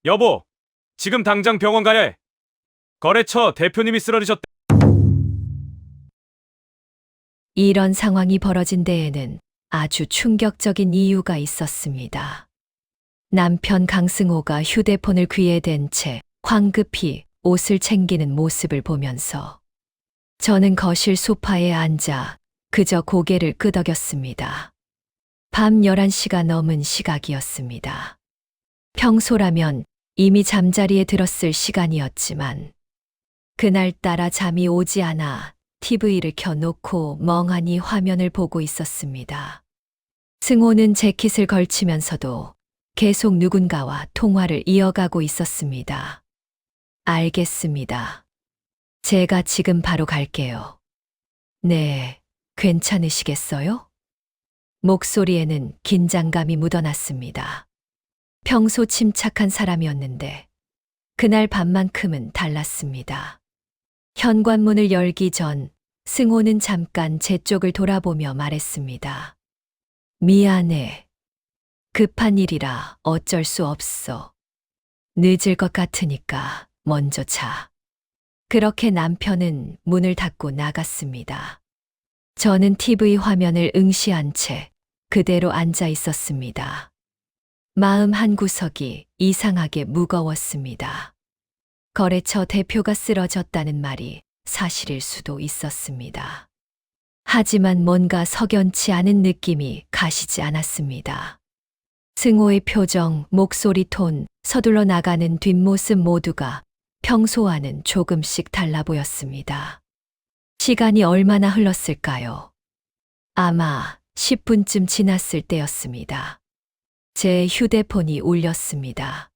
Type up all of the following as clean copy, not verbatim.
여보, 지금 당장 병원 가야 해. 거래처 대표님이 쓰러지셨대. 이런 상황이 벌어진 데에는 아주 충격적인 이유가 있었습니다. 남편 강승호가 휴대폰을 귀에 댄 채 황급히 옷을 챙기는 모습을 보면서 저는 거실 소파에 앉아 그저 고개를 끄덕였습니다. 밤 11시가 넘은 시각이었습니다. 평소라면 이미 잠자리에 들었을 시간이었지만 그날따라 잠이 오지 않아 TV를 켜놓고 멍하니 화면을 보고 있었습니다. 승호는 재킷을 걸치면서도 계속 누군가와 통화를 이어가고 있었습니다. 알겠습니다. 제가 지금 바로 갈게요. 네, 괜찮으시겠어요? 목소리에는 긴장감이 묻어났습니다. 평소 침착한 사람이었는데 그날 밤만큼은 달랐습니다. 현관문을 열기 전 승호는 잠깐 제 쪽을 돌아보며 말했습니다. 미안해. 급한 일이라 어쩔 수 없어. 늦을 것 같으니까 먼저 자. 그렇게 남편은 문을 닫고 나갔습니다. 저는 TV 화면을 응시한 채 그대로 앉아 있었습니다. 마음 한구석이 이상하게 무거웠습니다. 거래처 대표가 쓰러졌다는 말이 사실일 수도 있었습니다. 하지만 뭔가 석연치 않은 느낌이 가시지 않았습니다. 승호의 표정, 목소리 톤, 서둘러 나가는 뒷모습 모두가 평소와는 조금씩 달라 보였습니다. 시간이 얼마나 흘렀을까요? 아마 10분쯤 지났을 때였습니다. 제 휴대폰이 울렸습니다.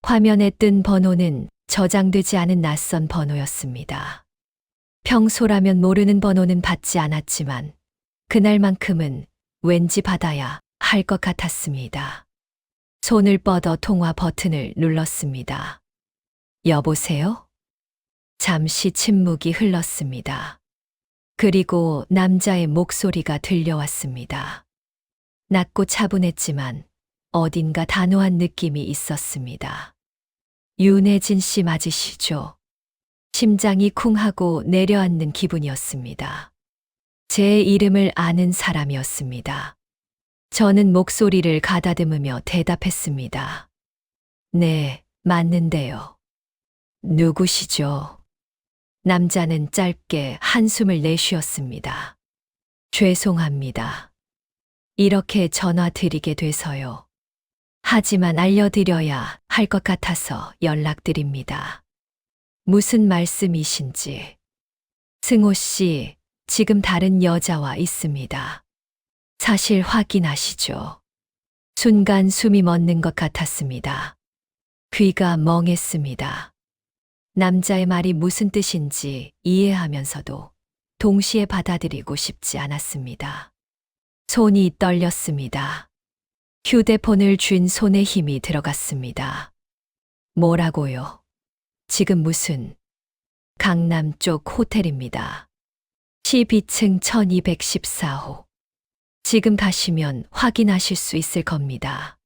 화면에 뜬 번호는 저장되지 않은 낯선 번호였습니다. 평소라면 모르는 번호는 받지 않았지만 그날만큼은 왠지 받아야 할 것 같았습니다. 손을 뻗어 통화 버튼을 눌렀습니다. 여보세요? 잠시 침묵이 흘렀습니다. 그리고 남자의 목소리가 들려왔습니다. 낮고 차분했지만 어딘가 단호한 느낌이 있었습니다. 윤혜진 씨 맞으시죠? 심장이 쿵하고 내려앉는 기분이었습니다. 제 이름을 아는 사람이었습니다. 저는 목소리를 가다듬으며 대답했습니다. 네, 맞는데요. 누구시죠? 남자는 짧게 한숨을 내쉬었습니다. 죄송합니다. 이렇게 전화 드리게 돼서요. 하지만 알려드려야 할 것 같아서 연락드립니다. 무슨 말씀이신지. 승호 씨, 지금 다른 여자와 있습니다. 사실 확인하시죠. 순간 숨이 멎는 것 같았습니다. 귀가 멍했습니다. 남자의 말이 무슨 뜻인지 이해하면서도 동시에 받아들이고 싶지 않았습니다. 손이 떨렸습니다. 휴대폰을 쥔 손에 힘이 들어갔습니다. 뭐라고요? 지금 무슨? 강남 쪽 호텔입니다. 12층 1214호. 지금 가시면 확인하실 수 있을 겁니다.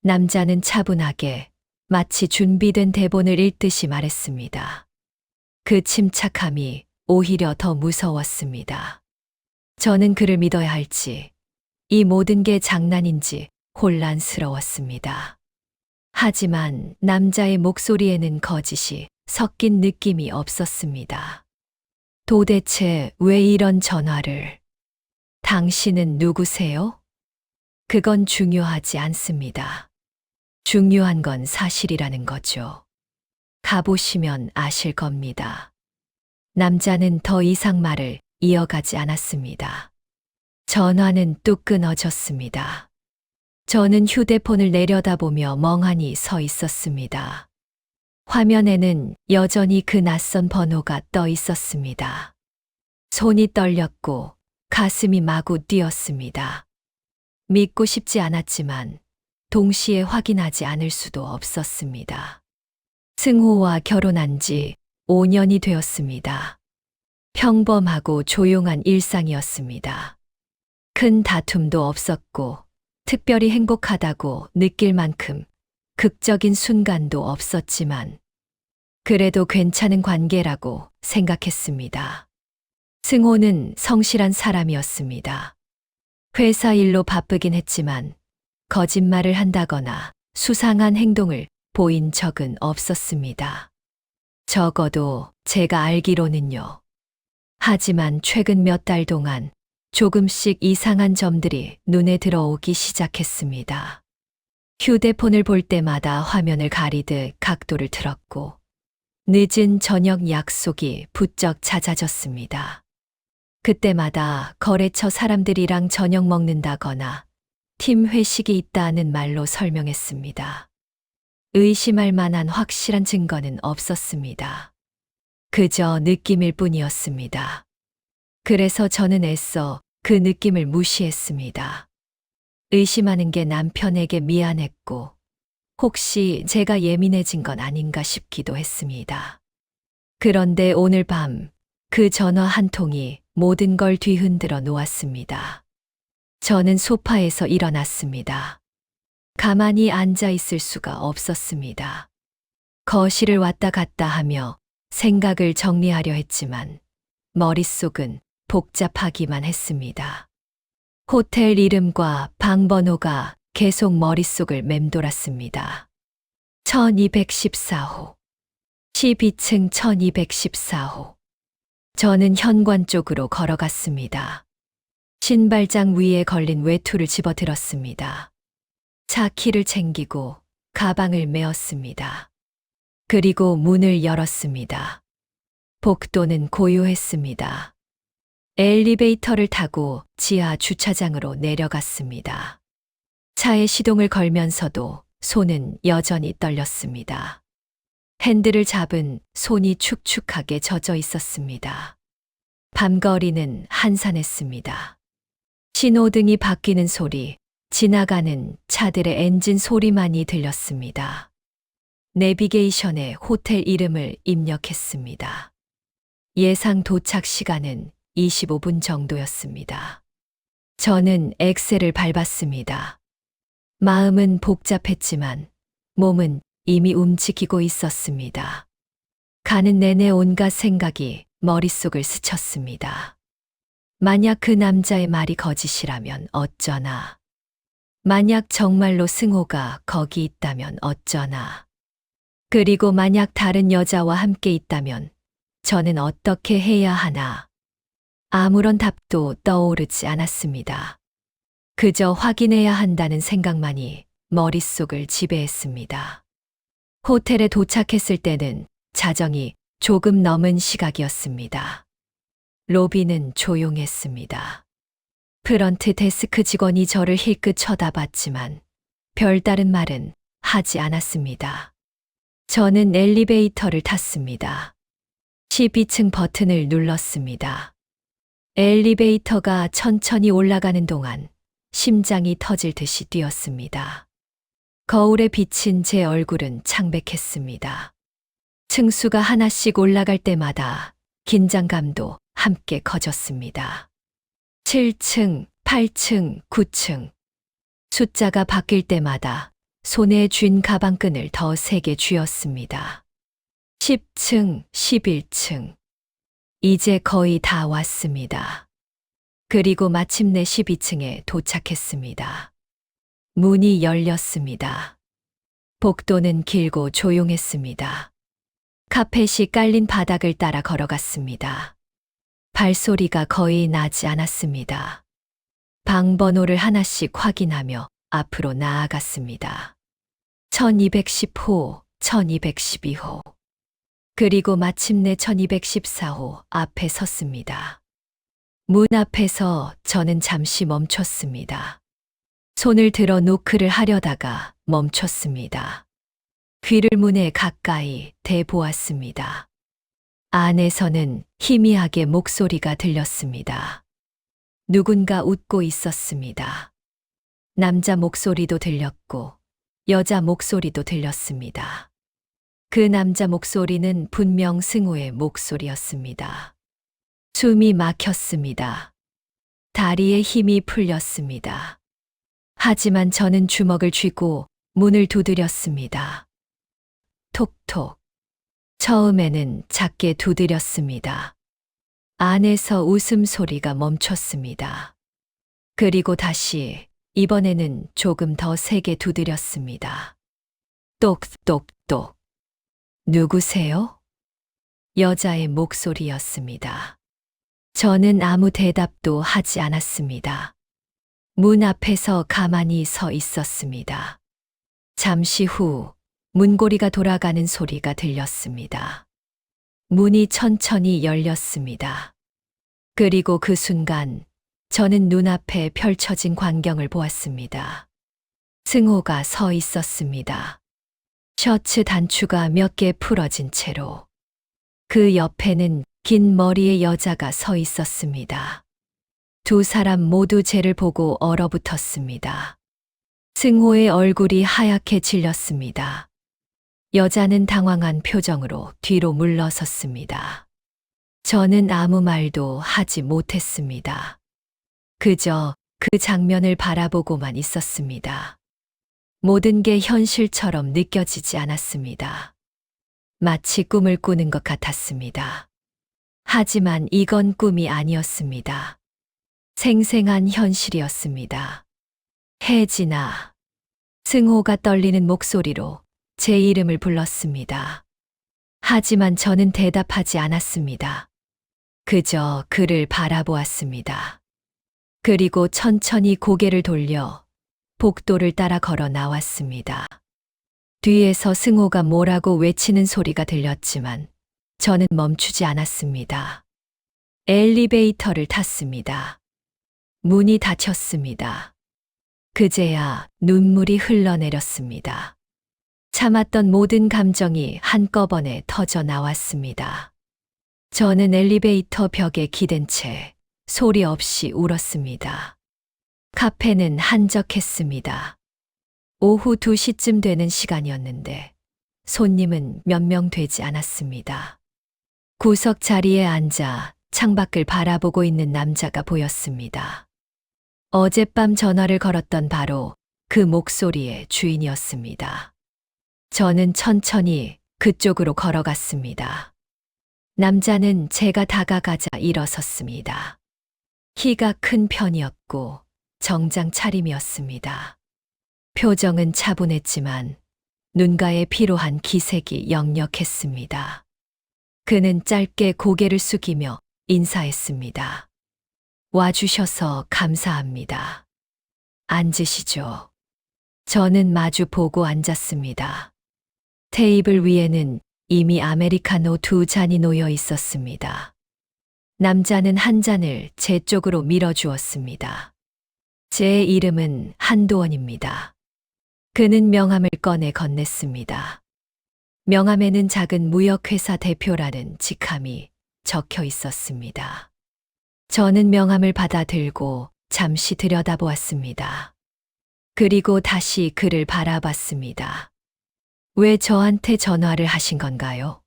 남자는 차분하게 마치 준비된 대본을 읽듯이 말했습니다. 그 침착함이 오히려 더 무서웠습니다. 저는 그를 믿어야 할지, 이 모든 게 장난인지 혼란스러웠습니다. 하지만 남자의 목소리에는 거짓이 섞인 느낌이 없었습니다. 도대체 왜 이런 전화를? 당신은 누구세요? 그건 중요하지 않습니다. 중요한 건 사실이라는 거죠. 가보시면 아실 겁니다. 남자는 더 이상 말을 이어가지 않았습니다. 전화는 뚝 끊어졌습니다. 저는 휴대폰을 내려다보며 멍하니 서 있었습니다. 화면에는 여전히 그 낯선 번호가 떠 있었습니다. 손이 떨렸고 가슴이 마구 뛰었습니다. 믿고 싶지 않았지만 동시에 확인하지 않을 수도 없었습니다. 승호와 결혼한 지 5년이 되었습니다. 평범하고 조용한 일상이었습니다. 큰 다툼도 없었고 특별히 행복하다고 느낄 만큼 극적인 순간도 없었지만 그래도 괜찮은 관계라고 생각했습니다. 승호는 성실한 사람이었습니다. 회사 일로 바쁘긴 했지만 거짓말을 한다거나 수상한 행동을 보인 적은 없었습니다. 적어도 제가 알기로는요. 하지만 최근 몇 달 동안 조금씩 이상한 점들이 눈에 들어오기 시작했습니다. 휴대폰을 볼 때마다 화면을 가리듯 각도를 틀었고 늦은 저녁 약속이 부쩍 잦아졌습니다. 그때마다 거래처 사람들이랑 저녁 먹는다거나 팀 회식이 있다는 말로 설명했습니다. 의심할 만한 확실한 증거는 없었습니다. 그저 느낌일 뿐이었습니다. 그래서 저는 애써 그 느낌을 무시했습니다. 의심하는 게 남편에게 미안했고 혹시 제가 예민해진 건 아닌가 싶기도 했습니다. 그런데 오늘 밤 그 전화 한 통이 모든 걸 뒤흔들어 놓았습니다. 저는 소파에서 일어났습니다. 가만히 앉아 있을 수가 없었습니다. 거실을 왔다 갔다 하며 생각을 정리하려 했지만 머릿속은 복잡하기만 했습니다. 호텔 이름과 방 번호가 계속 머릿속을 맴돌았습니다. 1214호. 12층 1214호. 저는 현관 쪽으로 걸어갔습니다. 신발장 위에 걸린 외투를 집어들었습니다. 차 키를 챙기고 가방을 메었습니다. 그리고 문을 열었습니다. 복도는 고요했습니다. 엘리베이터를 타고 지하 주차장으로 내려갔습니다. 차에 시동을 걸면서도 손은 여전히 떨렸습니다. 핸들을 잡은 손이 축축하게 젖어 있었습니다. 밤거리는 한산했습니다. 신호등이 바뀌는 소리, 지나가는 차들의 엔진 소리만이 들렸습니다. 내비게이션에 호텔 이름을 입력했습니다. 예상 도착 시간은 25분 정도였습니다. 저는 엑셀을 밟았습니다. 마음은 복잡했지만 몸은 이미 움직이고 있었습니다. 가는 내내 온갖 생각이 머릿속을 스쳤습니다. 만약 그 남자의 말이 거짓이라면 어쩌나. 만약 정말로 승호가 거기 있다면 어쩌나. 그리고 만약 다른 여자와 함께 있다면 저는 어떻게 해야 하나. 아무런 답도 떠오르지 않았습니다. 그저 확인해야 한다는 생각만이 머릿속을 지배했습니다. 호텔에 도착했을 때는 자정이 조금 넘은 시각이었습니다. 로비는 조용했습니다. 프런트 데스크 직원이 저를 힐끗 쳐다봤지만 별다른 말은 하지 않았습니다. 저는 엘리베이터를 탔습니다. 12층 버튼을 눌렀습니다. 엘리베이터가 천천히 올라가는 동안 심장이 터질 듯이 뛰었습니다. 거울에 비친 제 얼굴은 창백했습니다. 층수가 하나씩 올라갈 때마다 긴장감도 함께 커졌습니다. 7층, 8층, 9층. 숫자가 바뀔 때마다 손에 쥔 가방끈을 더 세게 쥐었습니다. 10층, 11층. 이제 거의 다 왔습니다. 그리고 마침내 12층에 도착했습니다. 문이 열렸습니다. 복도는 길고 조용했습니다. 카펫이 깔린 바닥을 따라 걸어갔습니다. 발소리가 거의 나지 않았습니다. 방 번호를 하나씩 확인하며 앞으로 나아갔습니다. 1210호, 1212호. 그리고 마침내 1214호 앞에 섰습니다. 문 앞에서 저는 잠시 멈췄습니다. 손을 들어 노크를 하려다가 멈췄습니다. 귀를 문에 가까이 대보았습니다. 안에서는 희미하게 목소리가 들렸습니다. 누군가 웃고 있었습니다. 남자 목소리도 들렸고 여자 목소리도 들렸습니다. 그 남자 목소리는 분명 승호의 목소리였습니다. 숨이 막혔습니다. 다리에 힘이 풀렸습니다. 하지만 저는 주먹을 쥐고 문을 두드렸습니다. 톡톡. 처음에는 작게 두드렸습니다. 안에서 웃음소리가 멈췄습니다. 그리고 다시 이번에는 조금 더 세게 두드렸습니다. 똑똑똑. 누구세요? 여자의 목소리였습니다. 저는 아무 대답도 하지 않았습니다. 문 앞에서 가만히 서 있었습니다. 잠시 후 문고리가 돌아가는 소리가 들렸습니다. 문이 천천히 열렸습니다. 그리고 그 순간 저는 눈앞에 펼쳐진 광경을 보았습니다. 승호가 서 있었습니다. 셔츠 단추가 몇 개 풀어진 채로. 그 옆에는 긴 머리의 여자가 서 있었습니다. 두 사람 모두 쟤를 보고 얼어붙었습니다. 승호의 얼굴이 하얗게 질렸습니다. 여자는 당황한 표정으로 뒤로 물러섰습니다. 저는 아무 말도 하지 못했습니다. 그저 그 장면을 바라보고만 있었습니다. 모든 게 현실처럼 느껴지지 않았습니다. 마치 꿈을 꾸는 것 같았습니다. 하지만 이건 꿈이 아니었습니다. 생생한 현실이었습니다. 혜진아. 승호가 떨리는 목소리로 제 이름을 불렀습니다. 하지만 저는 대답하지 않았습니다. 그저 그를 바라보았습니다. 그리고 천천히 고개를 돌려 복도를 따라 걸어 나왔습니다. 뒤에서 승호가 뭐라고 외치는 소리가 들렸지만 저는 멈추지 않았습니다. 엘리베이터를 탔습니다. 문이 닫혔습니다. 그제야 눈물이 흘러내렸습니다. 참았던 모든 감정이 한꺼번에 터져 나왔습니다. 저는 엘리베이터 벽에 기댄 채 소리 없이 울었습니다. 카페는 한적했습니다. 오후 2시쯤 되는 시간이었는데 손님은 몇 명 되지 않았습니다. 구석 자리에 앉아 창밖을 바라보고 있는 남자가 보였습니다. 어젯밤 전화를 걸었던 바로 그 목소리의 주인이었습니다. 저는 천천히 그쪽으로 걸어갔습니다. 남자는 제가 다가가자 일어섰습니다. 키가 큰 편이었고 정장 차림이었습니다. 표정은 차분했지만 눈가에 피로한 기색이 역력했습니다. 그는 짧게 고개를 숙이며 인사했습니다. 와주셔서 감사합니다. 앉으시죠. 저는 마주 보고 앉았습니다. 테이블 위에는 이미 아메리카노 2잔이 놓여 있었습니다. 남자는 한 잔을 제 쪽으로 밀어주었습니다. 제 이름은 한도원입니다. 그는 명함을 꺼내 건넸습니다. 명함에는 작은 무역회사 대표라는 직함이 적혀 있었습니다. 저는 명함을 받아 들고 잠시 들여다보았습니다. 그리고 다시 그를 바라봤습니다. 왜 저한테 전화를 하신 건가요?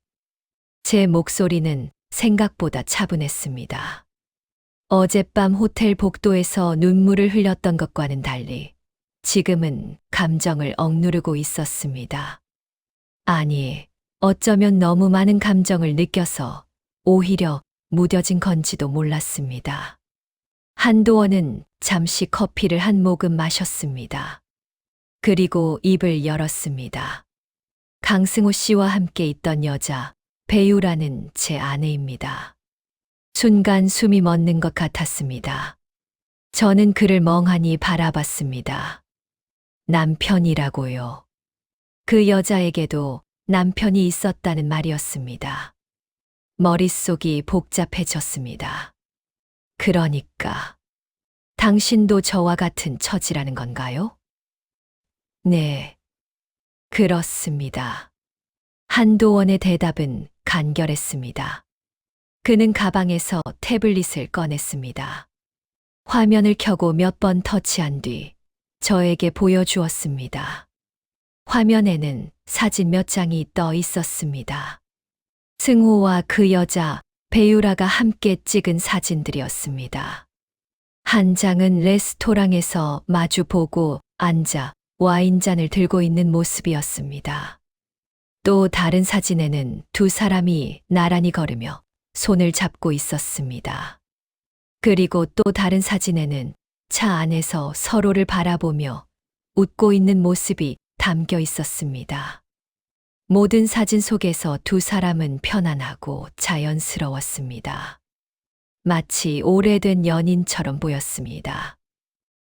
제 목소리는 생각보다 차분했습니다. 어젯밤 호텔 복도에서 눈물을 흘렸던 것과는 달리 지금은 감정을 억누르고 있었습니다. 아니, 어쩌면 너무 많은 감정을 느껴서 오히려 무뎌진 건지도 몰랐습니다. 한도원은 잠시 커피를 한 모금 마셨습니다. 그리고 입을 열었습니다. 강승호 씨와 함께 있던 여자, 배유라는 제 아내입니다. 순간 숨이 멎는 것 같았습니다. 저는 그를 멍하니 바라봤습니다. 남편이라고요. 그 여자에게도 남편이 있었다는 말이었습니다. 머릿속이 복잡해졌습니다. 그러니까 당신도 저와 같은 처지라는 건가요? 네, 그렇습니다. 한도원의 대답은 간결했습니다. 그는 가방에서 태블릿을 꺼냈습니다. 화면을 켜고 몇 번 터치한 뒤 저에게 보여주었습니다. 화면에는 사진 몇 장이 떠 있었습니다. 승호와 그 여자, 배유라가 함께 찍은 사진들이었습니다. 한 장은 레스토랑에서 마주 보고 앉아 와인잔을 들고 있는 모습이었습니다. 또 다른 사진에는 두 사람이 나란히 걸으며 손을 잡고 있었습니다. 그리고 또 다른 사진에는 차 안에서 서로를 바라보며 웃고 있는 모습이 담겨 있었습니다. 모든 사진 속에서 두 사람은 편안하고 자연스러웠습니다. 마치 오래된 연인처럼 보였습니다.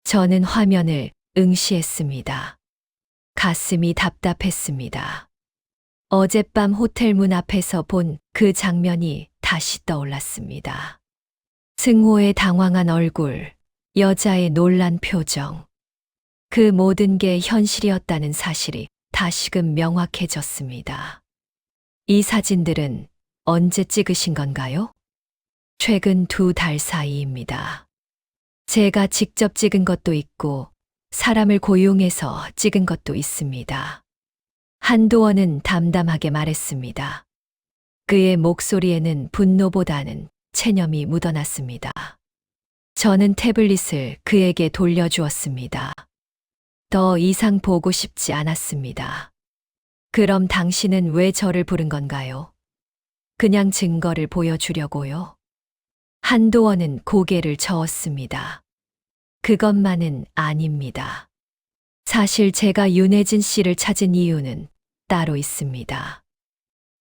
저는 화면을 응시했습니다. 가슴이 답답했습니다. 어젯밤 호텔 문 앞에서 본 그 장면이 다시 떠올랐습니다. 승호의 당황한 얼굴, 여자의 놀란 표정. 그 모든 게 현실이었다는 사실이 다시금 명확해졌습니다. 이 사진들은 언제 찍으신 건가요? 최근 2달 사이입니다. 제가 직접 찍은 것도 있고 사람을 고용해서 찍은 것도 있습니다. 한도원은 담담하게 말했습니다. 그의 목소리에는 분노보다는 체념이 묻어났습니다. 저는 태블릿을 그에게 돌려주었습니다. 더 이상 보고 싶지 않았습니다. 그럼 당신은 왜 저를 부른 건가요? 그냥 증거를 보여주려고요? 한도원은 고개를 저었습니다. 그것만은 아닙니다. 사실 제가 윤혜진 씨를 찾은 이유는 따로 있습니다.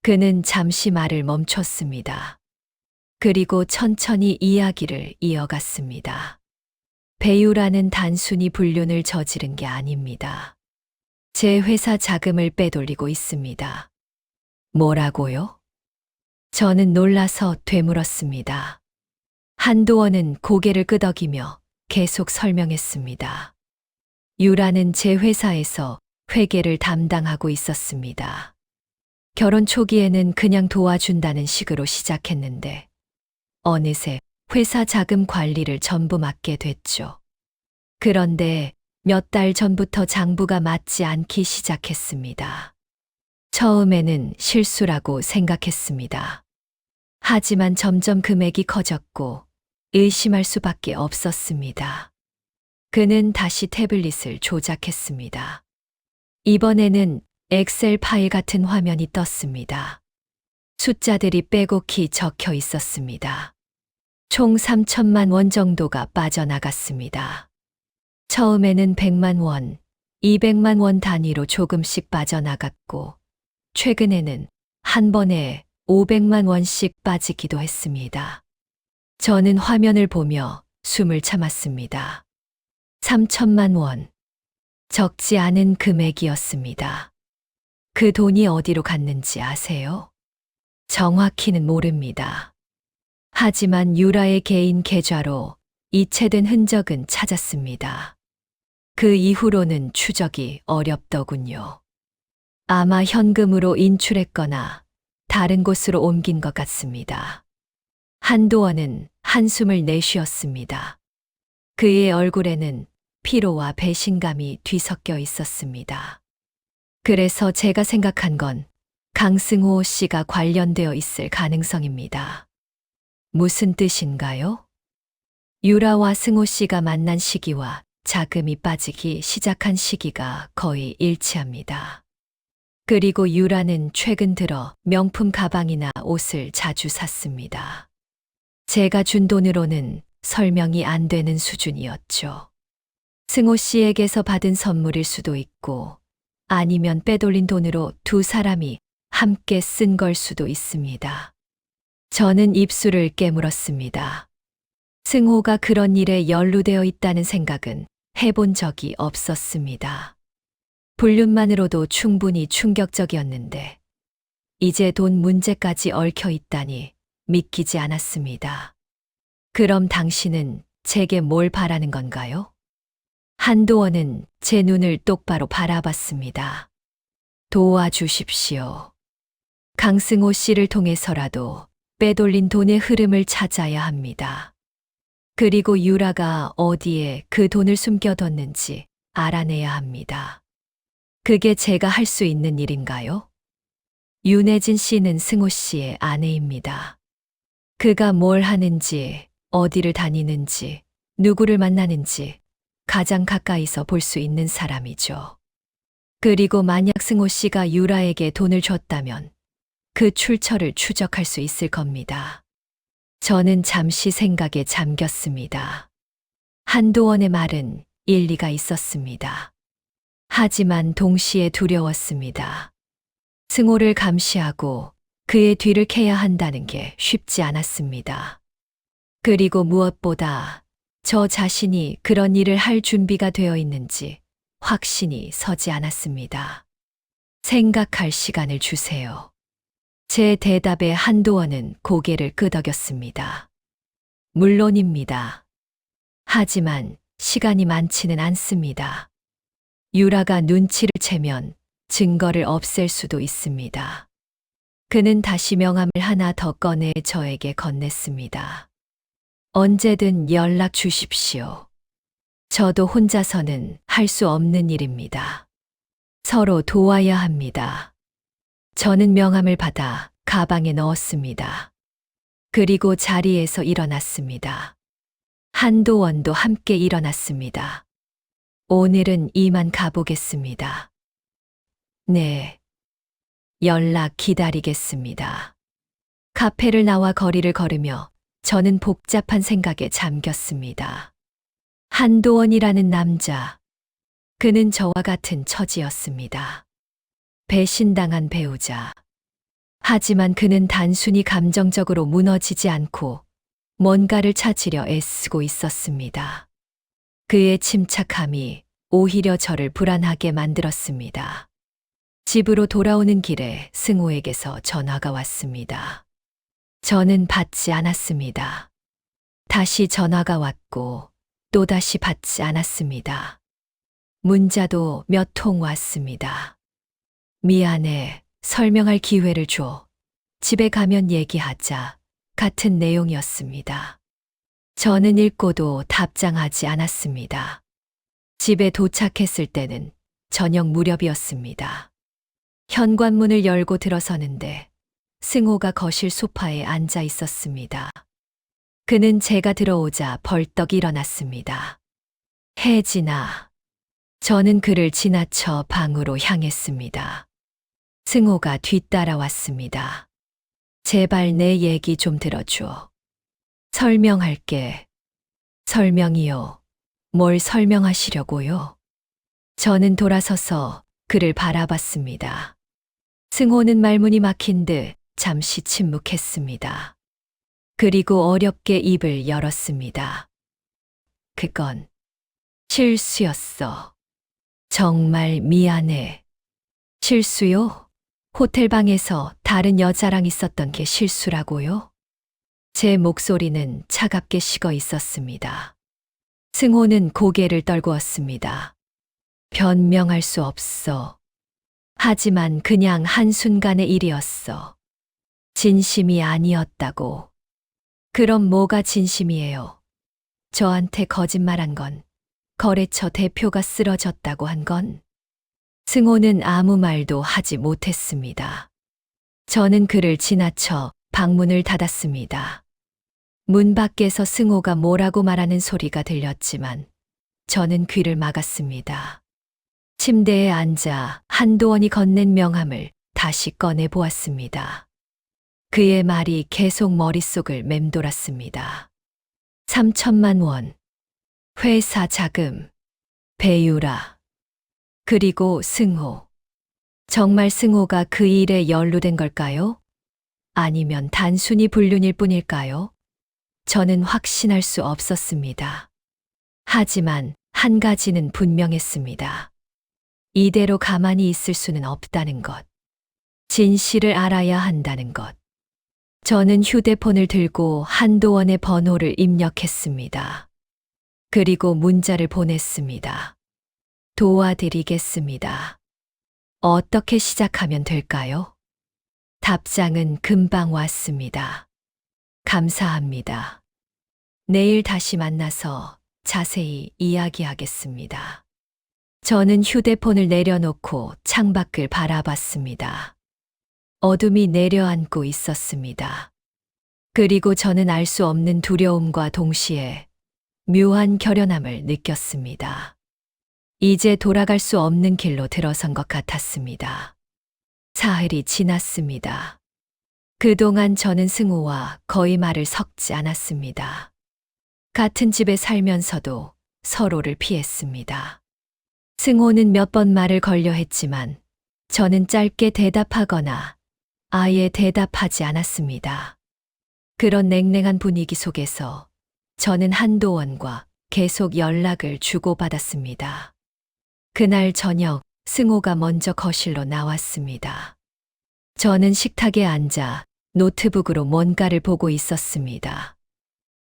그는 잠시 말을 멈췄습니다. 그리고 천천히 이야기를 이어갔습니다. 배우라는 단순히 불륜을 저지른 게 아닙니다. 제 회사 자금을 빼돌리고 있습니다. 뭐라고요? 저는 놀라서 되물었습니다. 한도원은 고개를 끄덕이며 계속 설명했습니다. 유라는 제 회사에서 회계를 담당하고 있었습니다. 결혼 초기에는 그냥 도와준다는 식으로 시작했는데 어느새 회사 자금 관리를 전부 맡게 됐죠. 그런데 몇 달 전부터 장부가 맞지 않기 시작했습니다. 처음에는 실수라고 생각했습니다. 하지만 점점 금액이 커졌고 의심할 수밖에 없었습니다. 그는 다시 태블릿을 조작했습니다. 이번에는 엑셀 파일 같은 화면이 떴습니다. 숫자들이 빼곡히 적혀 있었습니다. 총 3천만 원 정도가 빠져나갔습니다. 처음에는 100만 원, 200만 원 단위로 조금씩 빠져나갔고, 최근에는 한 번에 500만 원씩 빠지기도 했습니다. 저는 화면을 보며 숨을 참았습니다. 3천만 원. 적지 않은 금액이었습니다. 그 돈이 어디로 갔는지 아세요? 정확히는 모릅니다. 하지만 유라의 개인 계좌로 이체된 흔적은 찾았습니다. 그 이후로는 추적이 어렵더군요. 아마 현금으로 인출했거나 다른 곳으로 옮긴 것 같습니다. 한도원은 한숨을 내쉬었습니다. 그의 얼굴에는 피로와 배신감이 뒤섞여 있었습니다. 그래서 제가 생각한 건 강승호 씨가 관련되어 있을 가능성입니다. 무슨 뜻인가요? 유라와 승호 씨가 만난 시기와 자금이 빠지기 시작한 시기가 거의 일치합니다. 그리고 유라는 최근 들어 명품 가방이나 옷을 자주 샀습니다. 제가 준 돈으로는 설명이 안 되는 수준이었죠. 승호 씨에게서 받은 선물일 수도 있고, 아니면 빼돌린 돈으로 두 사람이 함께 쓴 걸 수도 있습니다. 저는 입술을 깨물었습니다. 승호가 그런 일에 연루되어 있다는 생각은 해본 적이 없었습니다. 불륜만으로도 충분히 충격적이었는데, 이제 돈 문제까지 얽혀 있다니 믿기지 않았습니다. 그럼 당신은 제게 뭘 바라는 건가요? 한도원은 제 눈을 똑바로 바라봤습니다. 도와주십시오. 강승호 씨를 통해서라도 빼돌린 돈의 흐름을 찾아야 합니다. 그리고 유라가 어디에 그 돈을 숨겨뒀는지 알아내야 합니다. 그게 제가 할 수 있는 일인가요? 윤혜진 씨는 승호 씨의 아내입니다. 그가 뭘 하는지, 어디를 다니는지, 누구를 만나는지 가장 가까이서 볼 수 있는 사람이죠. 그리고 만약 승호 씨가 유라에게 돈을 줬다면 그 출처를 추적할 수 있을 겁니다. 저는 잠시 생각에 잠겼습니다. 한도원의 말은 일리가 있었습니다. 하지만 동시에 두려웠습니다. 승호를 감시하고 그의 뒤를 캐야 한다는 게 쉽지 않았습니다. 그리고 무엇보다 저 자신이 그런 일을 할 준비가 되어 있는지 확신이 서지 않았습니다. 생각할 시간을 주세요. 제 대답에 한도원은 고개를 끄덕였습니다. 물론입니다. 하지만 시간이 많지는 않습니다. 유라가 눈치를 채면 증거를 없앨 수도 있습니다. 그는 다시 명함을 하나 더 꺼내 저에게 건넸습니다. 언제든 연락 주십시오. 저도 혼자서는 할 수 없는 일입니다. 서로 도와야 합니다. 저는 명함을 받아 가방에 넣었습니다. 그리고 자리에서 일어났습니다. 한도원도 함께 일어났습니다. 오늘은 이만 가보겠습니다. 네. 연락 기다리겠습니다. 카페를 나와 거리를 걸으며 저는 복잡한 생각에 잠겼습니다. 한도원이라는 남자. 그는 저와 같은 처지였습니다. 배신당한 배우자. 하지만 그는 단순히 감정적으로 무너지지 않고 뭔가를 찾으려 애쓰고 있었습니다. 그의 침착함이 오히려 저를 불안하게 만들었습니다. 집으로 돌아오는 길에 승호에게서 전화가 왔습니다. 저는 받지 않았습니다. 다시 전화가 왔고 또다시 받지 않았습니다. 문자도 몇 통 왔습니다. 미안해, 설명할 기회를 줘. 집에 가면 얘기하자. 같은 내용이었습니다. 저는 읽고도 답장하지 않았습니다. 집에 도착했을 때는 저녁 무렵이었습니다. 현관문을 열고 들어서는데 승호가 거실 소파에 앉아 있었습니다. 그는 제가 들어오자 벌떡 일어났습니다. 혜진아. 저는 그를 지나쳐 방으로 향했습니다. 승호가 뒤따라왔습니다. 제발 내 얘기 좀 들어줘. 설명할게. 설명이요. 뭘 설명하시려고요? 저는 돌아서서 그를 바라봤습니다. 승호는 말문이 막힌 듯 잠시 침묵했습니다. 그리고 어렵게 입을 열었습니다. 그건 실수였어. 정말 미안해. 실수요? 호텔방에서 다른 여자랑 있었던 게 실수라고요? 제 목소리는 차갑게 식어 있었습니다. 승호는 고개를 떨구었습니다. 변명할 수 없어. 하지만 그냥 한순간의 일이었어. 진심이 아니었다고. 그럼 뭐가 진심이에요? 저한테 거짓말한 건, 거래처 대표가 쓰러졌다고 한 건. 승호는 아무 말도 하지 못했습니다. 저는 그를 지나쳐 방문을 닫았습니다. 문 밖에서 승호가 뭐라고 말하는 소리가 들렸지만 저는 귀를 막았습니다. 침대에 앉아 한도원이 건넨 명함을 다시 꺼내 보았습니다. 그의 말이 계속 머릿속을 맴돌았습니다. 3천만 원. 회사 자금. 배유라. 그리고 승호. 정말 승호가 그 일에 연루된 걸까요? 아니면 단순히 불륜일 뿐일까요? 저는 확신할 수 없었습니다. 하지만 한 가지는 분명했습니다. 이대로 가만히 있을 수는 없다는 것. 진실을 알아야 한다는 것. 저는 휴대폰을 들고 한도원의 번호를 입력했습니다. 그리고 문자를 보냈습니다. 도와드리겠습니다. 어떻게 시작하면 될까요? 답장은 금방 왔습니다. 감사합니다. 내일 다시 만나서 자세히 이야기하겠습니다. 저는 휴대폰을 내려놓고 창밖을 바라봤습니다. 어둠이 내려앉고 있었습니다. 그리고 저는 알 수 없는 두려움과 동시에 묘한 결연함을 느꼈습니다. 이제 돌아갈 수 없는 길로 들어선 것 같았습니다. 사흘이 지났습니다. 그동안 저는 승호와 거의 말을 섞지 않았습니다. 같은 집에 살면서도 서로를 피했습니다. 승호는 몇 번 말을 걸려 했지만 저는 짧게 대답하거나 아예 대답하지 않았습니다. 그런 냉랭한 분위기 속에서 저는 한도원과 계속 연락을 주고받았습니다. 그날 저녁 승호가 먼저 거실로 나왔습니다. 저는 식탁에 앉아 노트북으로 뭔가를 보고 있었습니다.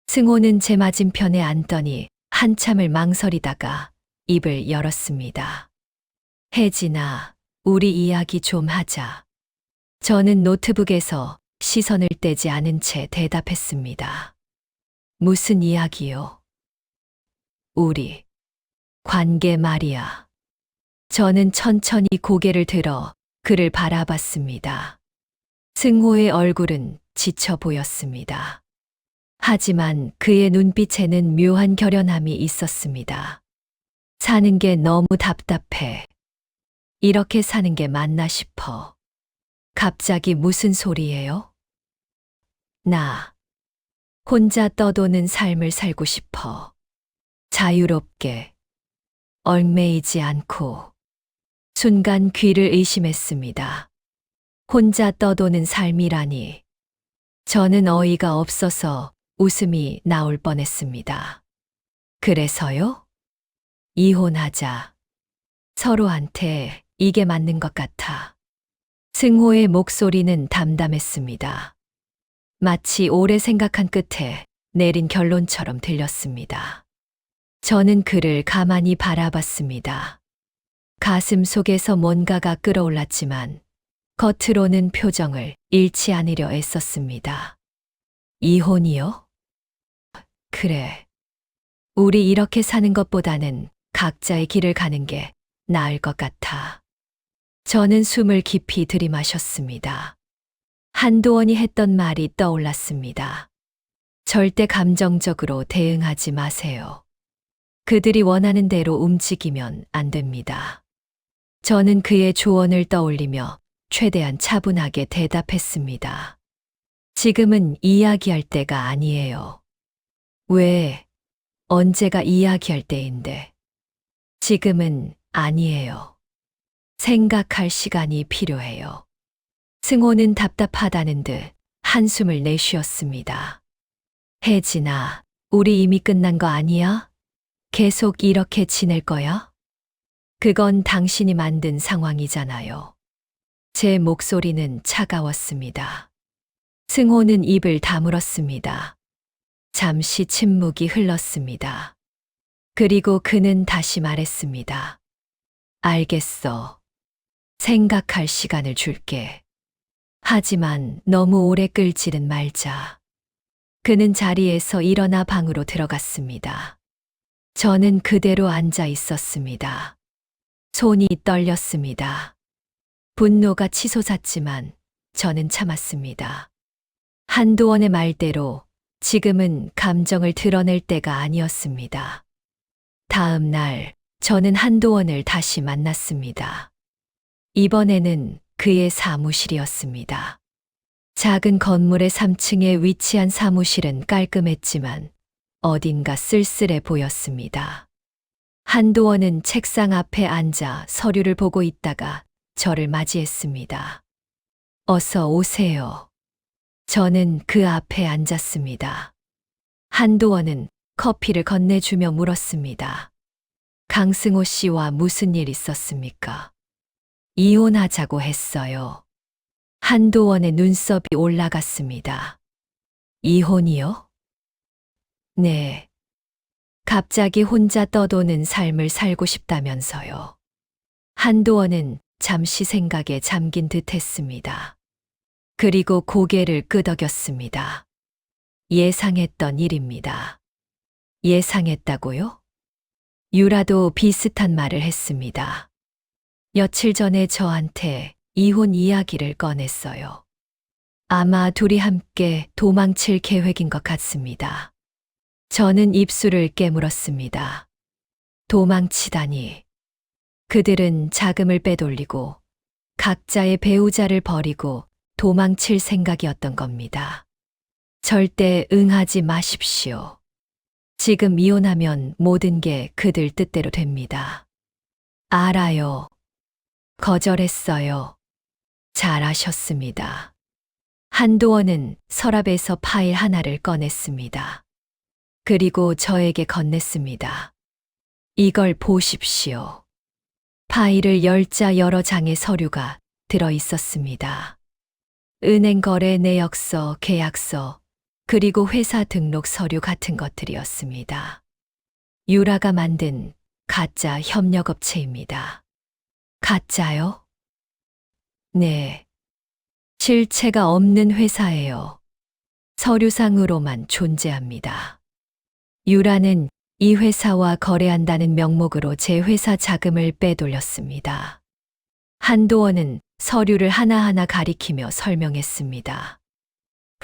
승호는 제 맞은편에 앉더니 한참을 망설이다가 입을 열었습니다. 혜진아, 우리 이야기 좀 하자. 저는 노트북에서 시선을 떼지 않은 채 대답했습니다. 무슨 이야기요? 우리 관계 말이야. 저는 천천히 고개를 들어 그를 바라봤습니다. 승호의 얼굴은 지쳐 보였습니다. 하지만 그의 눈빛에는 묘한 결연함이 있었습니다. 사는 게 너무 답답해. 이렇게 사는 게 맞나 싶어. 갑자기 무슨 소리예요? 나 혼자 떠도는 삶을 살고 싶어. 자유롭게, 얽매이지 않고. 순간 귀를 의심했습니다. 혼자 떠도는 삶이라니. 저는 어이가 없어서 웃음이 나올 뻔했습니다. 그래서요? 이혼하자. 서로한테 이게 맞는 것 같아. 승호의 목소리는 담담했습니다. 마치 오래 생각한 끝에 내린 결론처럼 들렸습니다. 저는 그를 가만히 바라봤습니다. 가슴 속에서 뭔가가 끌어올랐지만 겉으로는 표정을 잃지 않으려 애썼습니다. 이혼이요? 그래. 우리 이렇게 사는 것보다는 각자의 길을 가는 게 나을 것 같아. 저는 숨을 깊이 들이마셨습니다. 한도원이 했던 말이 떠올랐습니다. 절대 감정적으로 대응하지 마세요. 그들이 원하는 대로 움직이면 안 됩니다. 저는 그의 조언을 떠올리며 최대한 차분하게 대답했습니다. 지금은 이야기할 때가 아니에요. 왜? 언제가 이야기할 때인데. 지금은 아니에요. 생각할 시간이 필요해요. 승호는 답답하다는 듯 한숨을 내쉬었습니다. 혜진아, 우리 이미 끝난 거 아니야? 계속 이렇게 지낼 거야? 그건 당신이 만든 상황이잖아요. 제 목소리는 차가웠습니다. 승호는 입을 다물었습니다. 잠시 침묵이 흘렀습니다. 그리고 그는 다시 말했습니다. 알겠어. 생각할 시간을 줄게. 하지만 너무 오래 끌지는 말자. 그는 자리에서 일어나 방으로 들어갔습니다. 저는 그대로 앉아 있었습니다. 손이 떨렸습니다. 분노가 치솟았지만 저는 참았습니다. 한도원의 말대로 지금은 감정을 드러낼 때가 아니었습니다. 다음 날 저는 한도원을 다시 만났습니다. 이번에는 그의 사무실이었습니다. 작은 건물의 3층에 위치한 사무실은 깔끔했지만 어딘가 쓸쓸해 보였습니다. 한도원은 책상 앞에 앉아 서류를 보고 있다가 저를 맞이했습니다. 어서 오세요. 저는 그 앞에 앉았습니다. 한도원은 커피를 건네주며 물었습니다. 강승호 씨와 무슨 일 있었습니까? 이혼하자고 했어요. 한도원의 눈썹이 올라갔습니다. 이혼이요? 네. 갑자기 혼자 떠도는 삶을 살고 싶다면서요. 한도원은 잠시 생각에 잠긴 듯 했습니다. 그리고 고개를 끄덕였습니다. 예상했던 일입니다. 예상했다고요? 유라도 비슷한 말을 했습니다. 며칠 전에 저한테 이혼 이야기를 꺼냈어요. 아마 둘이 함께 도망칠 계획인 것 같습니다. 저는 입술을 깨물었습니다. 도망치다니. 그들은 자금을 빼돌리고 각자의 배우자를 버리고 도망칠 생각이었던 겁니다. 절대 응하지 마십시오. 지금 이혼하면 모든 게 그들 뜻대로 됩니다. 알아요. 거절했어요. 잘하셨습니다. 한도원은 서랍에서 파일 하나를 꺼냈습니다. 그리고 저에게 건넸습니다. 이걸 보십시오. 파일을 열자 여러 장의 서류가 들어 있었습니다. 은행 거래 내역서, 계약서, 그리고 회사 등록 서류 같은 것들이었습니다. 유라가 만든 가짜 협력업체입니다. 가짜요? 네. 실체가 없는 회사예요. 서류상으로만 존재합니다. 유라는 이 회사와 거래한다는 명목으로 제 회사 자금을 빼돌렸습니다. 한도원은 서류를 하나하나 가리키며 설명했습니다.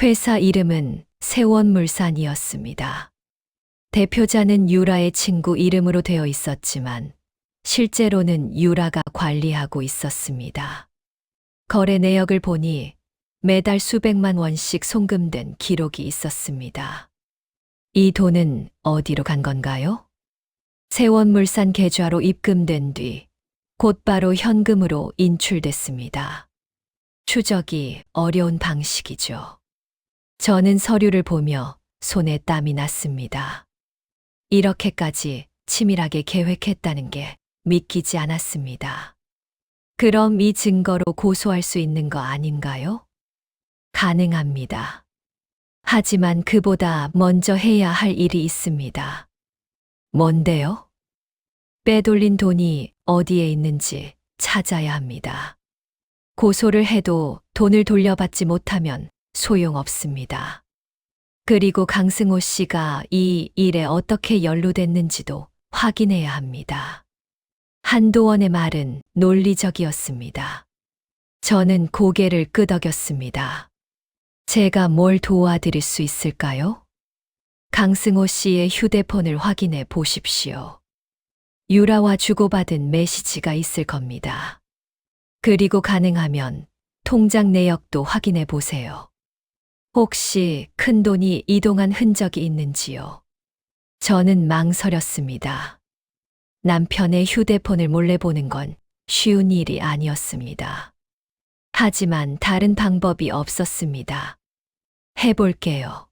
회사 이름은 세원물산이었습니다. 대표자는 유라의 친구 이름으로 되어 있었지만 실제로는 유라가 관리하고 있었습니다. 거래 내역을 보니 매달 수백만 원씩 송금된 기록이 있었습니다. 이 돈은 어디로 간 건가요? 세원물산 계좌로 입금된 뒤 곧바로 현금으로 인출됐습니다. 추적이 어려운 방식이죠. 저는 서류를 보며 손에 땀이 났습니다. 이렇게까지 치밀하게 계획했다는 게 믿기지 않았습니다. 그럼 이 증거로 고소할 수 있는 거 아닌가요? 가능합니다. 하지만 그보다 먼저 해야 할 일이 있습니다. 뭔데요? 빼돌린 돈이 어디에 있는지 찾아야 합니다. 고소를 해도 돈을 돌려받지 못하면 소용없습니다. 그리고 강승호 씨가 이 일에 어떻게 연루됐는지도 확인해야 합니다. 한도원의 말은 논리적이었습니다. 저는 고개를 끄덕였습니다. 제가 뭘 도와드릴 수 있을까요? 강승호 씨의 휴대폰을 확인해 보십시오. 유라와 주고받은 메시지가 있을 겁니다. 그리고 가능하면 통장 내역도 확인해 보세요. 혹시 큰 돈이 이동한 흔적이 있는지요? 저는 망설였습니다. 남편의 휴대폰을 몰래 보는 건 쉬운 일이 아니었습니다. 하지만 다른 방법이 없었습니다. 해볼게요.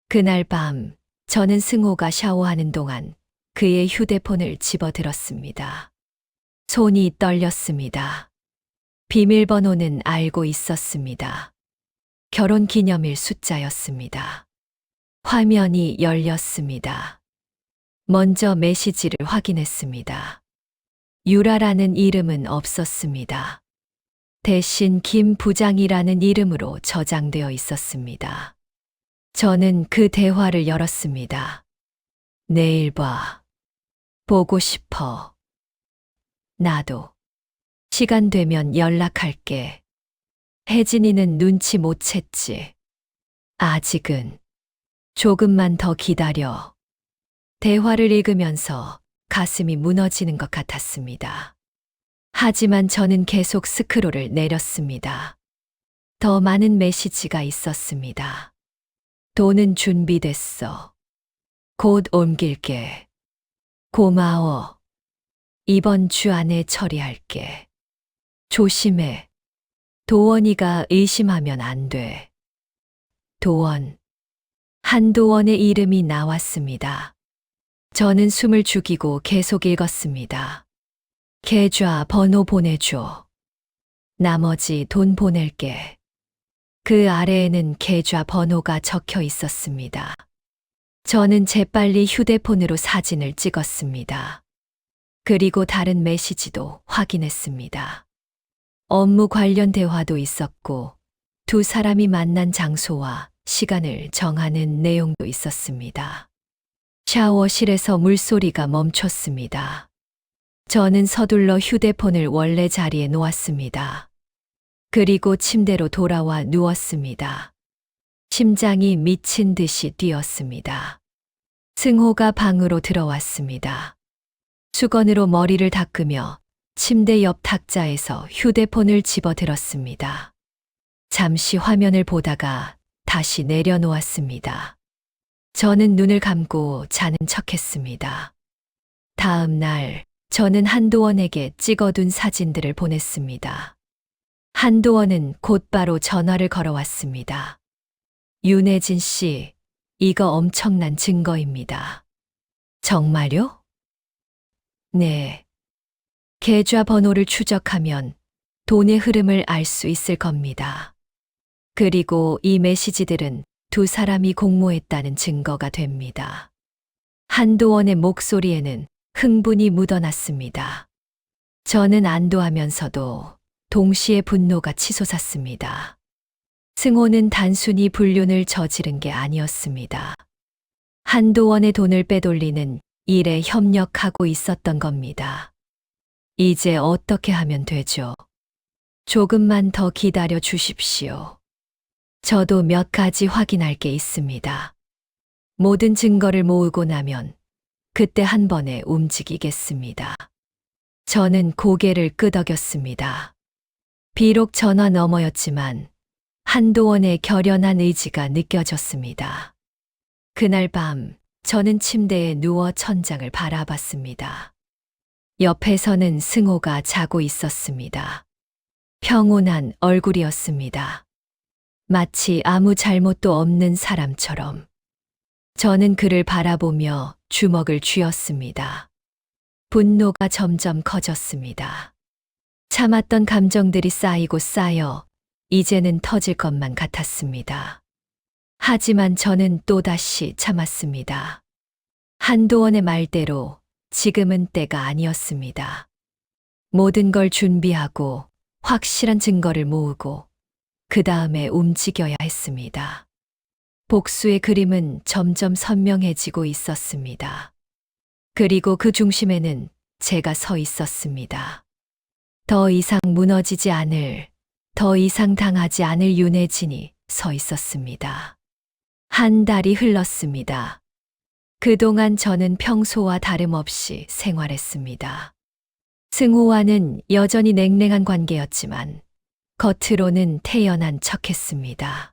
그날 밤 저는 승호가 샤워하는 동안 그의 휴대폰을 집어들었습니다. 손이 떨렸습니다. 비밀번호는 알고 있었습니다. 결혼기념일 숫자였습니다. 화면이 열렸습니다. 먼저 메시지를 확인했습니다. 유라라는 이름은 없었습니다. 대신 김 부장이라는 이름으로 저장되어 있었습니다. 저는 그 대화를 열었습니다. 내일 봐. 보고 싶어. 나도. 시간 되면 연락할게. 혜진이는 눈치 못 챘지. 아직은. 조금만 더 기다려. 대화를 읽으면서 가슴이 무너지는 것 같았습니다. 하지만 저는 계속 스크롤을 내렸습니다. 더 많은 메시지가 있었습니다. 돈은 준비됐어. 곧 옮길게. 고마워. 이번 주 안에 처리할게. 조심해. 도원이가 의심하면 안 돼. 도원. 한도원의 이름이 나왔습니다. 저는 숨을 죽이고 계속 읽었습니다. 계좌 번호 보내줘. 나머지 돈 보낼게. 그 아래에는 계좌 번호가 적혀 있었습니다. 저는 재빨리 휴대폰으로 사진을 찍었습니다. 그리고 다른 메시지도 확인했습니다. 업무 관련 대화도 있었고, 두 사람이 만난 장소와 시간을 정하는 내용도 있었습니다. 샤워실에서 물소리가 멈췄습니다. 저는 서둘러 휴대폰을 원래 자리에 놓았습니다. 그리고 침대로 돌아와 누웠습니다. 심장이 미친 듯이 뛰었습니다. 승호가 방으로 들어왔습니다. 수건으로 머리를 닦으며 침대 옆 탁자에서 휴대폰을 집어들었습니다. 잠시 화면을 보다가 다시 내려놓았습니다. 저는 눈을 감고 자는 척했습니다. 다음 날 저는 한도원에게 찍어둔 사진들을 보냈습니다. 한도원은 곧바로 전화를 걸어왔습니다. 윤혜진 씨, 이거 엄청난 증거입니다. 정말요? 네. 계좌 번호를 추적하면 돈의 흐름을 알 수 있을 겁니다. 그리고 이 메시지들은 두 사람이 공모했다는 증거가 됩니다. 한도원의 목소리에는 흥분이 묻어났습니다. 저는 안도하면서도 동시에 분노가 치솟았습니다. 승호는 단순히 불륜을 저지른 게 아니었습니다. 한도원의 돈을 빼돌리는 일에 협력하고 있었던 겁니다. 이제 어떻게 하면 되죠? 조금만 더 기다려 주십시오. 저도 몇 가지 확인할 게 있습니다. 모든 증거를 모으고 나면 그때 한 번에 움직이겠습니다. 저는 고개를 끄덕였습니다. 비록 전화 너머였지만 한도원의 결연한 의지가 느껴졌습니다. 그날 밤 저는 침대에 누워 천장을 바라봤습니다. 옆에서는 승호가 자고 있었습니다. 평온한 얼굴이었습니다. 마치 아무 잘못도 없는 사람처럼. 저는 그를 바라보며 주먹을 쥐었습니다. 분노가 점점 커졌습니다. 참았던 감정들이 쌓이고 쌓여 이제는 터질 것만 같았습니다. 하지만 저는 또다시 참았습니다. 한도원의 말대로 지금은 때가 아니었습니다. 모든 걸 준비하고 확실한 증거를 모으고 그 다음에 움직여야 했습니다. 복수의 그림은 점점 선명해지고 있었습니다. 그리고 그 중심에는 제가 서 있었습니다. 더 이상 무너지지 않을, 더 이상 당하지 않을 윤혜진이 서 있었습니다. 한 달이 흘렀습니다. 그동안 저는 평소와 다름없이 생활했습니다. 승호와는 여전히 냉랭한 관계였지만 겉으로는 태연한 척했습니다.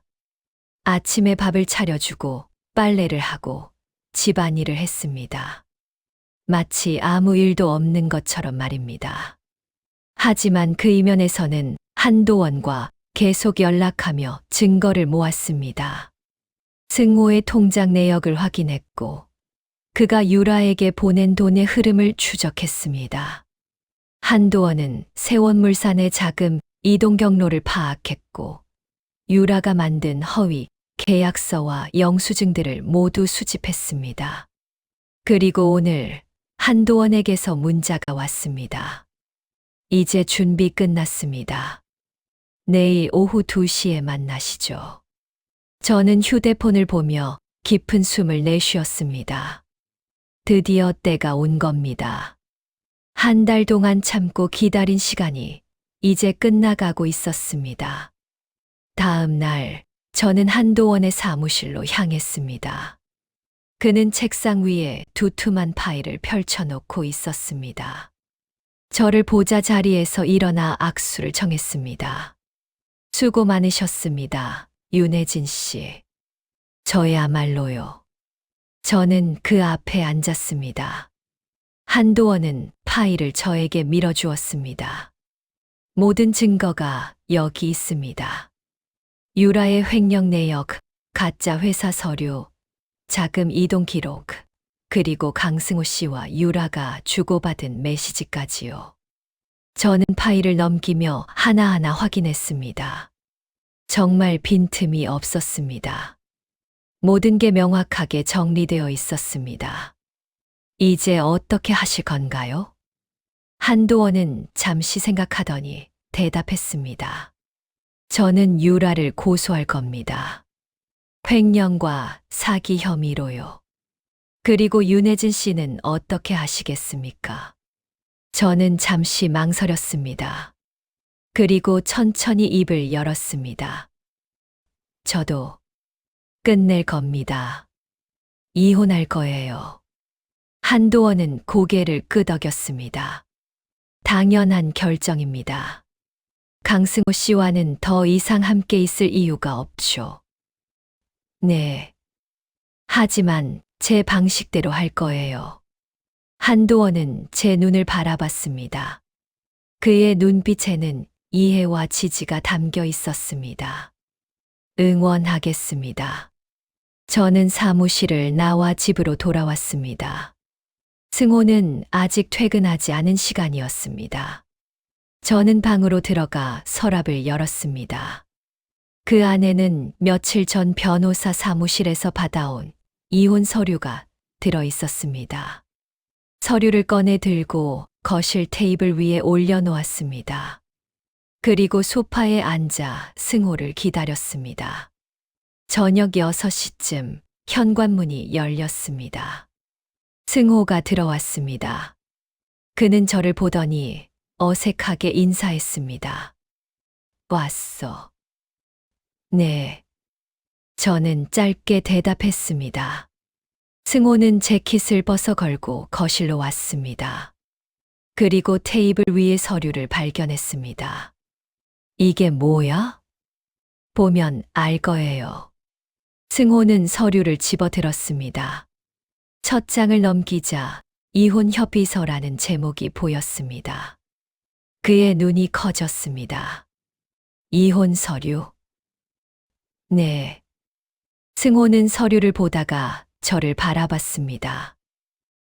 아침에 밥을 차려주고 빨래를 하고 집안일을 했습니다. 마치 아무 일도 없는 것처럼 말입니다. 하지만 그 이면에서는 한도원과 계속 연락하며 증거를 모았습니다. 승호의 통장 내역을 확인했고 그가 유라에게 보낸 돈의 흐름을 추적했습니다. 한도원은 세원물산의 자금 이동 경로를 파악했고 유라가 만든 허위 계약서와 영수증들을 모두 수집했습니다. 그리고 오늘 한도원에게서 문자가 왔습니다. 이제 준비 끝났습니다. 내일 오후 2시에 만나시죠. 저는 휴대폰을 보며 깊은 숨을 내쉬었습니다. 드디어 때가 온 겁니다. 한 달 동안 참고 기다린 시간이 이제 끝나가고 있었습니다. 다음 날 저는 한도원의 사무실로 향했습니다. 그는 책상 위에 두툼한 파일을 펼쳐놓고 있었습니다. 저를 보자 자리에서 일어나 악수를 청했습니다. 수고 많으셨습니다, 윤혜진 씨. 저야말로요. 저는 그 앞에 앉았습니다. 한도원은 파일을 저에게 밀어주었습니다. 모든 증거가 여기 있습니다. 유라의 횡령 내역, 가짜 회사 서류, 자금 이동 기록, 그리고 강승호 씨와 유라가 주고받은 메시지까지요. 저는 파일을 넘기며 하나하나 확인했습니다. 정말 빈틈이 없었습니다. 모든 게 명확하게 정리되어 있었습니다. 이제 어떻게 하실 건가요? 한도원은 잠시 생각하더니 대답했습니다. 저는 유라를 고소할 겁니다. 횡령과 사기 혐의로요. 그리고 윤혜진 씨는 어떻게 하시겠습니까? 저는 잠시 망설였습니다. 그리고 천천히 입을 열었습니다. 저도 끝낼 겁니다. 이혼할 거예요. 한도원은 고개를 끄덕였습니다. 당연한 결정입니다. 강승호 씨와는 더 이상 함께 있을 이유가 없죠. 네. 하지만 제 방식대로 할 거예요. 한도원은 제 눈을 바라봤습니다. 그의 눈빛에는 이해와 지지가 담겨 있었습니다. 응원하겠습니다. 저는 사무실을 나와 집으로 돌아왔습니다. 승호는 아직 퇴근하지 않은 시간이었습니다. 저는 방으로 들어가 서랍을 열었습니다. 그 안에는 며칠 전 변호사 사무실에서 받아온 이혼 서류가 들어 있었습니다. 서류를 꺼내 들고 거실 테이블 위에 올려놓았습니다. 그리고 소파에 앉아 승호를 기다렸습니다. 저녁 6시쯤 현관문이 열렸습니다. 승호가 들어왔습니다. 그는 저를 보더니 어색하게 인사했습니다. 왔어. 네. 저는 짧게 대답했습니다. 승호는 재킷을 벗어 걸고 거실로 왔습니다. 그리고 테이블 위에 서류를 발견했습니다. 이게 뭐야? 보면 알 거예요. 승호는 서류를 집어들었습니다. 첫 장을 넘기자 이혼 협의서라는 제목이 보였습니다. 그의 눈이 커졌습니다. 이혼 서류? 네. 승호는 서류를 보다가 저를 바라봤습니다.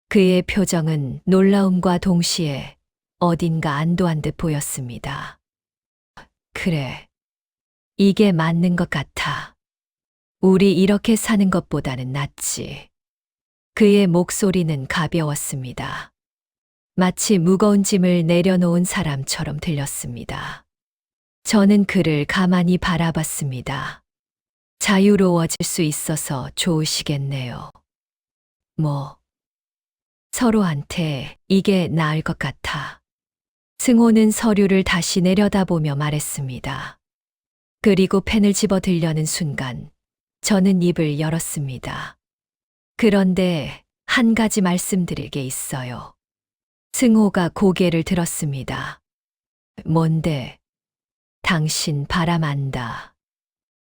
그의 표정은 놀라움과 동시에 어딘가 안도한 듯 보였습니다. 그래. 이게 맞는 것 같아. 우리 이렇게 사는 것보다는 낫지. 그의 목소리는 가벼웠습니다. 마치 무거운 짐을 내려놓은 사람처럼 들렸습니다. 저는 그를 가만히 바라봤습니다. 자유로워질 수 있어서 좋으시겠네요. 서로한테 이게 나을 것 같아. 승호는 서류를 다시 내려다보며 말했습니다. 그리고 펜을 집어 들려는 순간 저는 입을 열었습니다. 그런데 한 가지 말씀드릴 게 있어요. 승호가 고개를 들었습니다. 뭔데? 당신 바람 안다.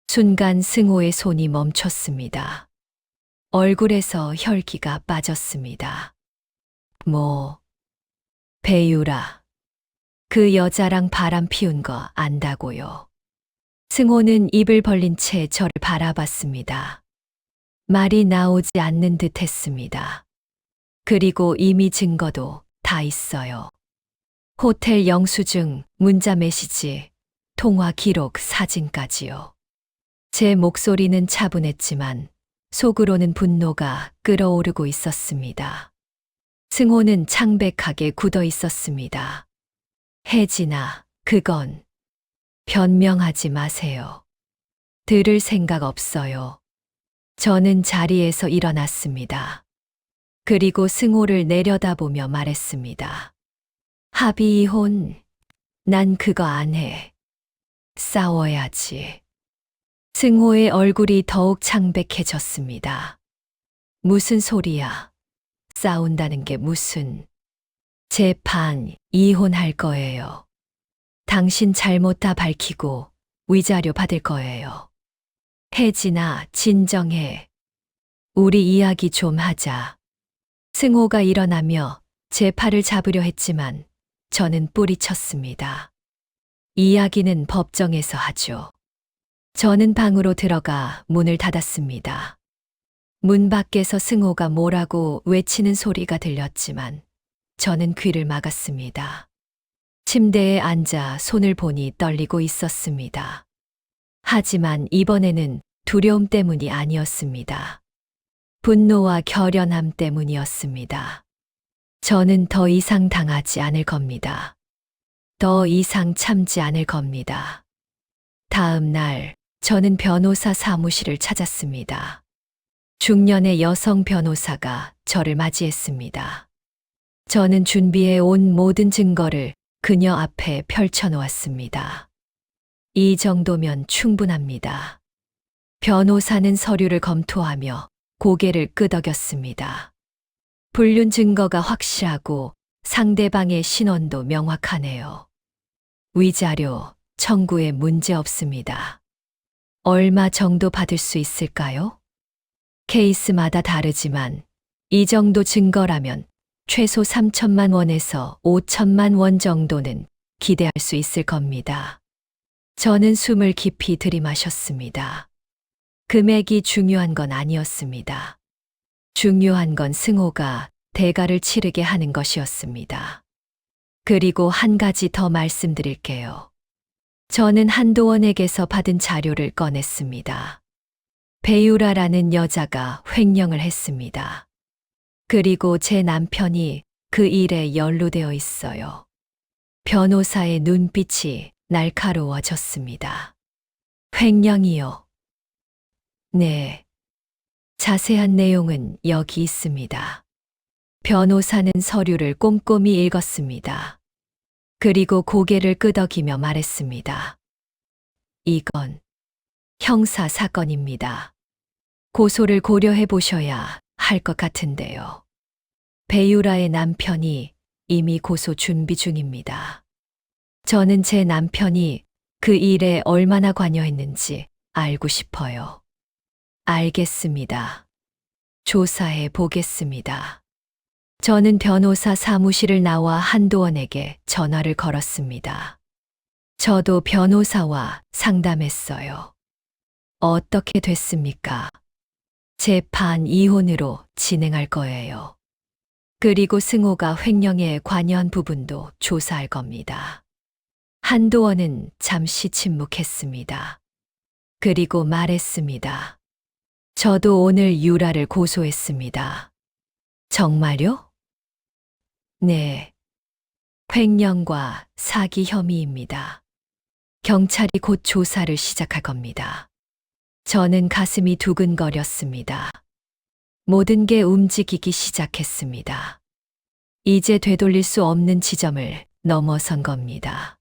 순간 승호의 손이 멈췄습니다. 얼굴에서 혈기가 빠졌습니다. 배유라. 그 여자랑 바람 피운 거 안다고요. 승호는 입을 벌린 채 저를 바라봤습니다. 말이 나오지 않는 듯 했습니다. 그리고 이미 증거도 다 있어요. 호텔 영수증, 문자 메시지, 통화 기록, 사진까지요. 제 목소리는 차분했지만 속으로는 분노가 끓어오르고 있었습니다. 승호는 창백하게 굳어 있었습니다. 혜진아, 그건 변명하지 마세요. 들을 생각 없어요. 저는 자리에서 일어났습니다. 그리고 승호를 내려다보며 말했습니다. 합의 이혼, 난 그거 안 해. 싸워야지. 승호의 얼굴이 더욱 창백해졌습니다. 무슨 소리야? 싸운다는 게 무슨? 재판, 이혼할 거예요. 당신 잘못 다 밝히고 위자료 받을 거예요. 혜진아, 진정해. 우리 이야기 좀 하자. 승호가 일어나며 제 팔을 잡으려 했지만 저는 뿌리쳤습니다. 이야기는 법정에서 하죠. 저는 방으로 들어가 문을 닫았습니다. 문 밖에서 승호가 뭐라고 외치는 소리가 들렸지만 저는 귀를 막았습니다. 침대에 앉아 손을 보니 떨리고 있었습니다. 하지만 이번에는 두려움 때문이 아니었습니다. 분노와 결연함 때문이었습니다. 저는 더 이상 당하지 않을 겁니다. 더 이상 참지 않을 겁니다. 다음 날, 저는 변호사 사무실을 찾았습니다. 중년의 여성 변호사가 저를 맞이했습니다. 저는 준비해 온 모든 증거를 그녀 앞에 펼쳐놓았습니다. 이 정도면 충분합니다. 변호사는 서류를 검토하며 고개를 끄덕였습니다. 불륜 증거가 확실하고 상대방의 신원도 명확하네요. 위자료 청구에 문제 없습니다. 얼마 정도 받을 수 있을까요? 케이스마다 다르지만 이 정도 증거라면 최소 3천만 원에서 5천만 원 정도는 기대할 수 있을 겁니다. 저는 숨을 깊이 들이마셨습니다. 금액이 중요한 건 아니었습니다. 중요한 건 승호가 대가를 치르게 하는 것이었습니다. 그리고 한 가지 더 말씀드릴게요. 저는 한도원에게서 받은 자료를 꺼냈습니다. 배유라라는 여자가 횡령을 했습니다. 그리고 제 남편이 그 일에 연루되어 있어요. 변호사의 눈빛이 날카로워졌습니다. 횡령이요? 네. 자세한 내용은 여기 있습니다. 변호사는 서류를 꼼꼼히 읽었습니다. 그리고 고개를 끄덕이며 말했습니다. 이건 형사 사건입니다. 고소를 고려해 보셔야 할 것 같은데요. 배유라의 남편이 이미 고소 준비 중입니다. 저는 제 남편이 그 일에 얼마나 관여했는지 알고 싶어요. 알겠습니다. 조사해 보겠습니다. 저는 변호사 사무실을 나와 한도원에게 전화를 걸었습니다. 저도 변호사와 상담했어요. 어떻게 됐습니까? 재판 이혼으로 진행할 거예요. 그리고 승호가 횡령에 관여한 부분도 조사할 겁니다. 한도원은 잠시 침묵했습니다. 그리고 말했습니다. 저도 오늘 유라를 고소했습니다. 정말요? 네. 횡령과 사기 혐의입니다. 경찰이 곧 조사를 시작할 겁니다. 저는 가슴이 두근거렸습니다. 모든 게 움직이기 시작했습니다. 이제 되돌릴 수 없는 지점을 넘어선 겁니다.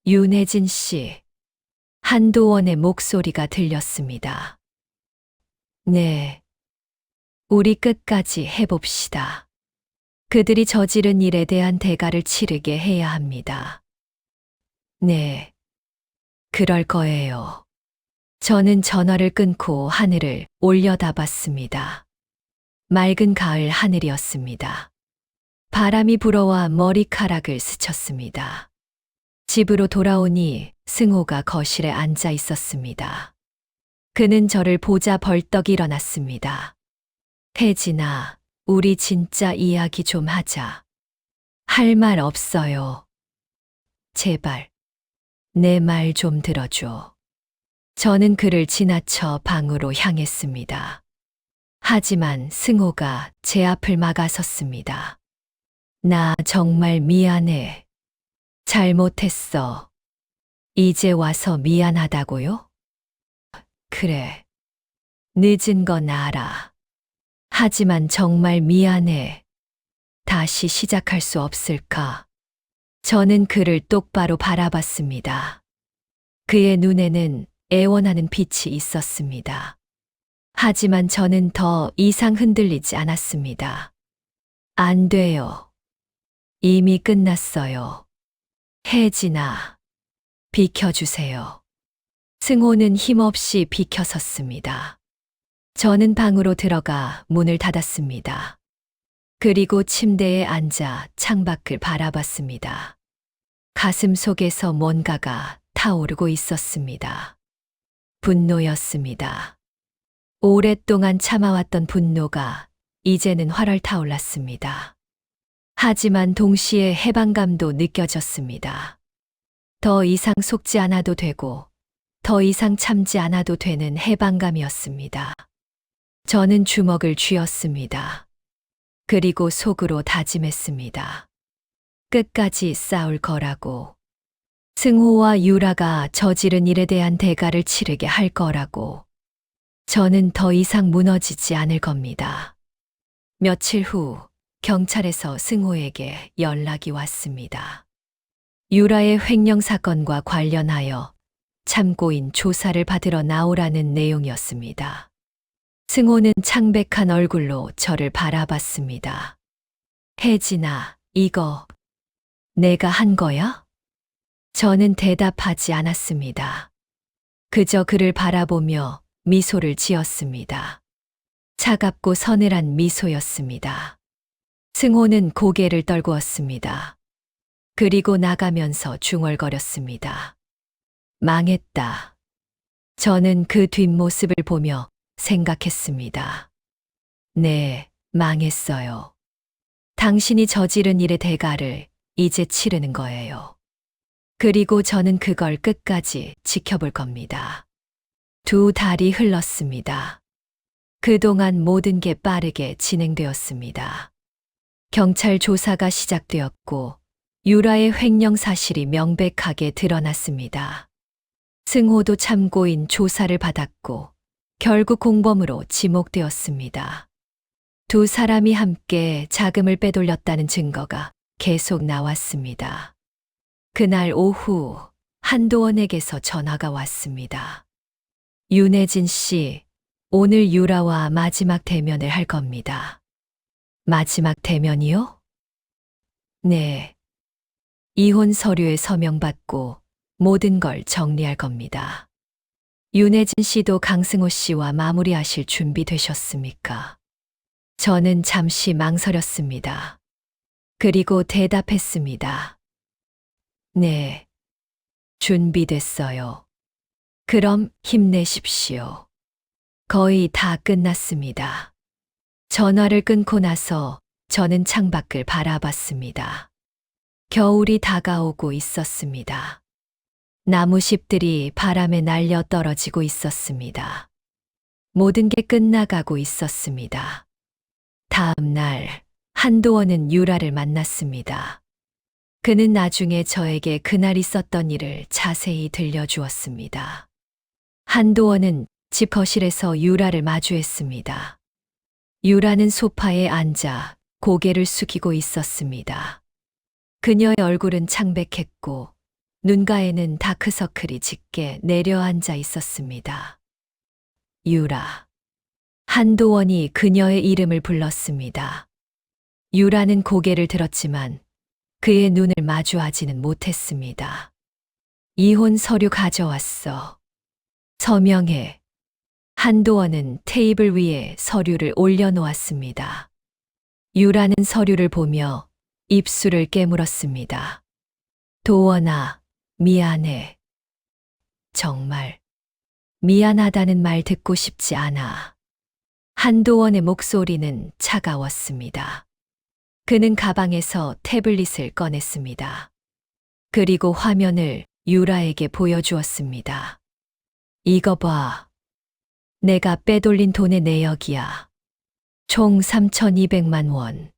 윤혜진 씨, 한도원의 목소리가 들렸습니다. 네. 우리 끝까지 해봅시다. 그들이 저지른 일에 대한 대가를 치르게 해야 합니다. 네. 그럴 거예요. 저는 전화를 끊고 하늘을 올려다봤습니다. 맑은 가을 하늘이었습니다. 바람이 불어와 머리카락을 스쳤습니다. 집으로 돌아오니 승호가 거실에 앉아 있었습니다. 그는 저를 보자 벌떡 일어났습니다. 혜진아, 우리 진짜 이야기 좀 하자. 할 말 없어요. 제발, 내 말 좀 들어줘. 저는 그를 지나쳐 방으로 향했습니다. 하지만 승호가 제 앞을 막아섰습니다. 나 정말 미안해. 잘못했어. 이제 와서 미안하다고요? 그래. 늦은 건 알아. 하지만 정말 미안해. 다시 시작할 수 없을까? 저는 그를 똑바로 바라봤습니다. 그의 눈에는 애원하는 빛이 있었습니다. 하지만 저는 더 이상 흔들리지 않았습니다. 안 돼요. 이미 끝났어요. 혜진아, 비켜주세요. 승호는 힘없이 비켜섰습니다. 저는 방으로 들어가 문을 닫았습니다. 그리고 침대에 앉아 창밖을 바라봤습니다. 가슴 속에서 뭔가가 타오르고 있었습니다. 분노였습니다. 오랫동안 참아왔던 분노가 이제는 활활 타올랐습니다. 하지만 동시에 해방감도 느껴졌습니다. 더 이상 속지 않아도 되고, 더 이상 참지 않아도 되는 해방감이었습니다. 저는 주먹을 쥐었습니다. 그리고 속으로 다짐했습니다. 끝까지 싸울 거라고. 승호와 유라가 저지른 일에 대한 대가를 치르게 할 거라고. 저는 더 이상 무너지지 않을 겁니다. 며칠 후 경찰에서 승호에게 연락이 왔습니다. 유라의 횡령 사건과 관련하여 참고인 조사를 받으러 나오라는 내용이었습니다. 승호는 창백한 얼굴로 저를 바라봤습니다. 혜진아, 이거 내가 한 거야? 저는 대답하지 않았습니다. 그저 그를 바라보며 미소를 지었습니다. 차갑고 서늘한 미소였습니다. 승호는 고개를 떨구었습니다. 그리고 나가면서 중얼거렸습니다. 망했다. 저는 그 뒷모습을 보며 생각했습니다. 네, 망했어요. 당신이 저지른 일의 대가를 이제 치르는 거예요. 그리고 저는 그걸 끝까지 지켜볼 겁니다. 두 달이 흘렀습니다. 그동안 모든 게 빠르게 진행되었습니다. 경찰 조사가 시작되었고 유라의 횡령 사실이 명백하게 드러났습니다. 승호도 참고인 조사를 받았고 결국 공범으로 지목되었습니다. 두 사람이 함께 자금을 빼돌렸다는 증거가 계속 나왔습니다. 그날 오후 한도원에게서 전화가 왔습니다. 윤혜진 씨, 오늘 유라와 마지막 대면을 할 겁니다. 마지막 대면이요? 네. 이혼 서류에 서명받고 모든 걸 정리할 겁니다. 윤혜진 씨도 강승호 씨와 마무리하실 준비 되셨습니까? 저는 잠시 망설였습니다. 그리고 대답했습니다. 네. 준비됐어요. 그럼 힘내십시오. 거의 다 끝났습니다. 전화를 끊고 나서 저는 창밖을 바라봤습니다. 겨울이 다가오고 있었습니다. 나무잎들이 바람에 날려 떨어지고 있었습니다. 모든 게 끝나가고 있었습니다. 다음 날 한도원은 유라를 만났습니다. 그는 나중에 저에게 그날 있었던 일을 자세히 들려주었습니다. 한도원은 집 거실에서 유라를 마주했습니다. 유라는 소파에 앉아 고개를 숙이고 있었습니다. 그녀의 얼굴은 창백했고 눈가에는 다크서클이 짙게 내려앉아 있었습니다. 유라. 한도원이 그녀의 이름을 불렀습니다. 유라는 고개를 들었지만 그의 눈을 마주하지는 못했습니다. 이혼 서류 가져왔어. 서명해. 한도원은 테이블 위에 서류를 올려놓았습니다. 유라는 서류를 보며 입술을 깨물었습니다. 도원아, 미안해. 정말 미안하다는 말 듣고 싶지 않아. 한도원의 목소리는 차가웠습니다. 그는 가방에서 태블릿을 꺼냈습니다. 그리고 화면을 유라에게 보여주었습니다. 이거 봐. 내가 빼돌린 돈의 내역이야. 총 3,200만 원.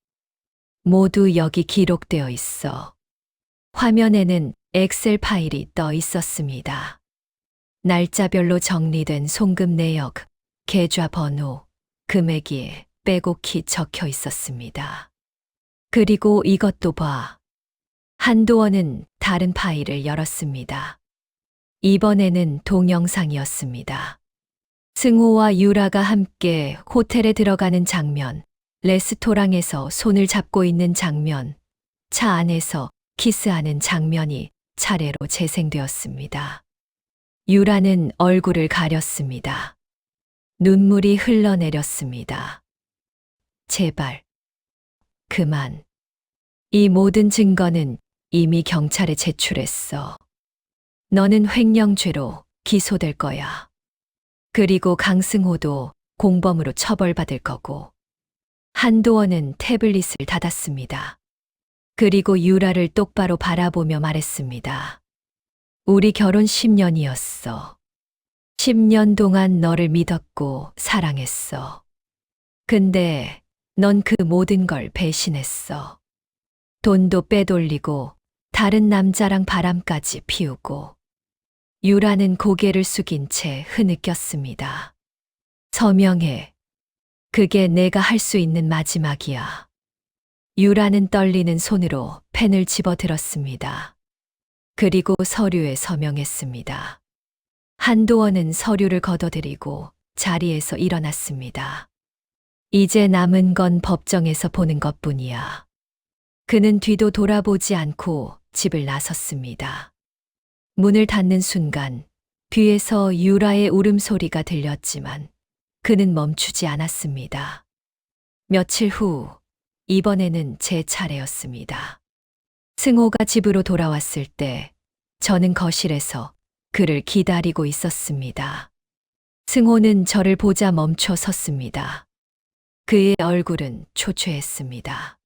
모두 여기 기록되어 있어. 화면에는 엑셀 파일이 떠 있었습니다. 날짜별로 정리된 송금 내역, 계좌 번호, 금액이 빼곡히 적혀 있었습니다. 그리고 이것도 봐. 한도원은 다른 파일을 열었습니다. 이번에는 동영상이었습니다. 승호와 유라가 함께 호텔에 들어가는 장면, 레스토랑에서 손을 잡고 있는 장면, 차 안에서 키스하는 장면이 차례로 재생되었습니다. 유라는 얼굴을 가렸습니다. 눈물이 흘러내렸습니다. 제발. 그만. 이 모든 증거는 이미 경찰에 제출했어. 너는 횡령죄로 기소될 거야. 그리고 강승호도 공범으로 처벌받을 거고. 한도원은 태블릿을 닫았습니다. 그리고 유라를 똑바로 바라보며 말했습니다. 우리 결혼 10년이었어. 10년 동안 너를 믿었고 사랑했어. 근데 넌 그 모든 걸 배신했어. 돈도 빼돌리고 다른 남자랑 바람까지 피우고. 유라는 고개를 숙인 채 흐느꼈습니다. 서명해. 그게 내가 할 수 있는 마지막이야. 유라는 떨리는 손으로 펜을 집어들었습니다. 그리고 서류에 서명했습니다. 한도원은 서류를 걷어들이고 자리에서 일어났습니다. 이제 남은 건 법정에서 보는 것뿐이야. 그는 뒤도 돌아보지 않고 집을 나섰습니다. 문을 닫는 순간 뒤에서 유라의 울음소리가 들렸지만 그는 멈추지 않았습니다. 며칠 후, 이번에는 제 차례였습니다. 승호가 집으로 돌아왔을 때 저는 거실에서 그를 기다리고 있었습니다. 승호는 저를 보자 멈춰 섰습니다. 그의 얼굴은 초췌했습니다.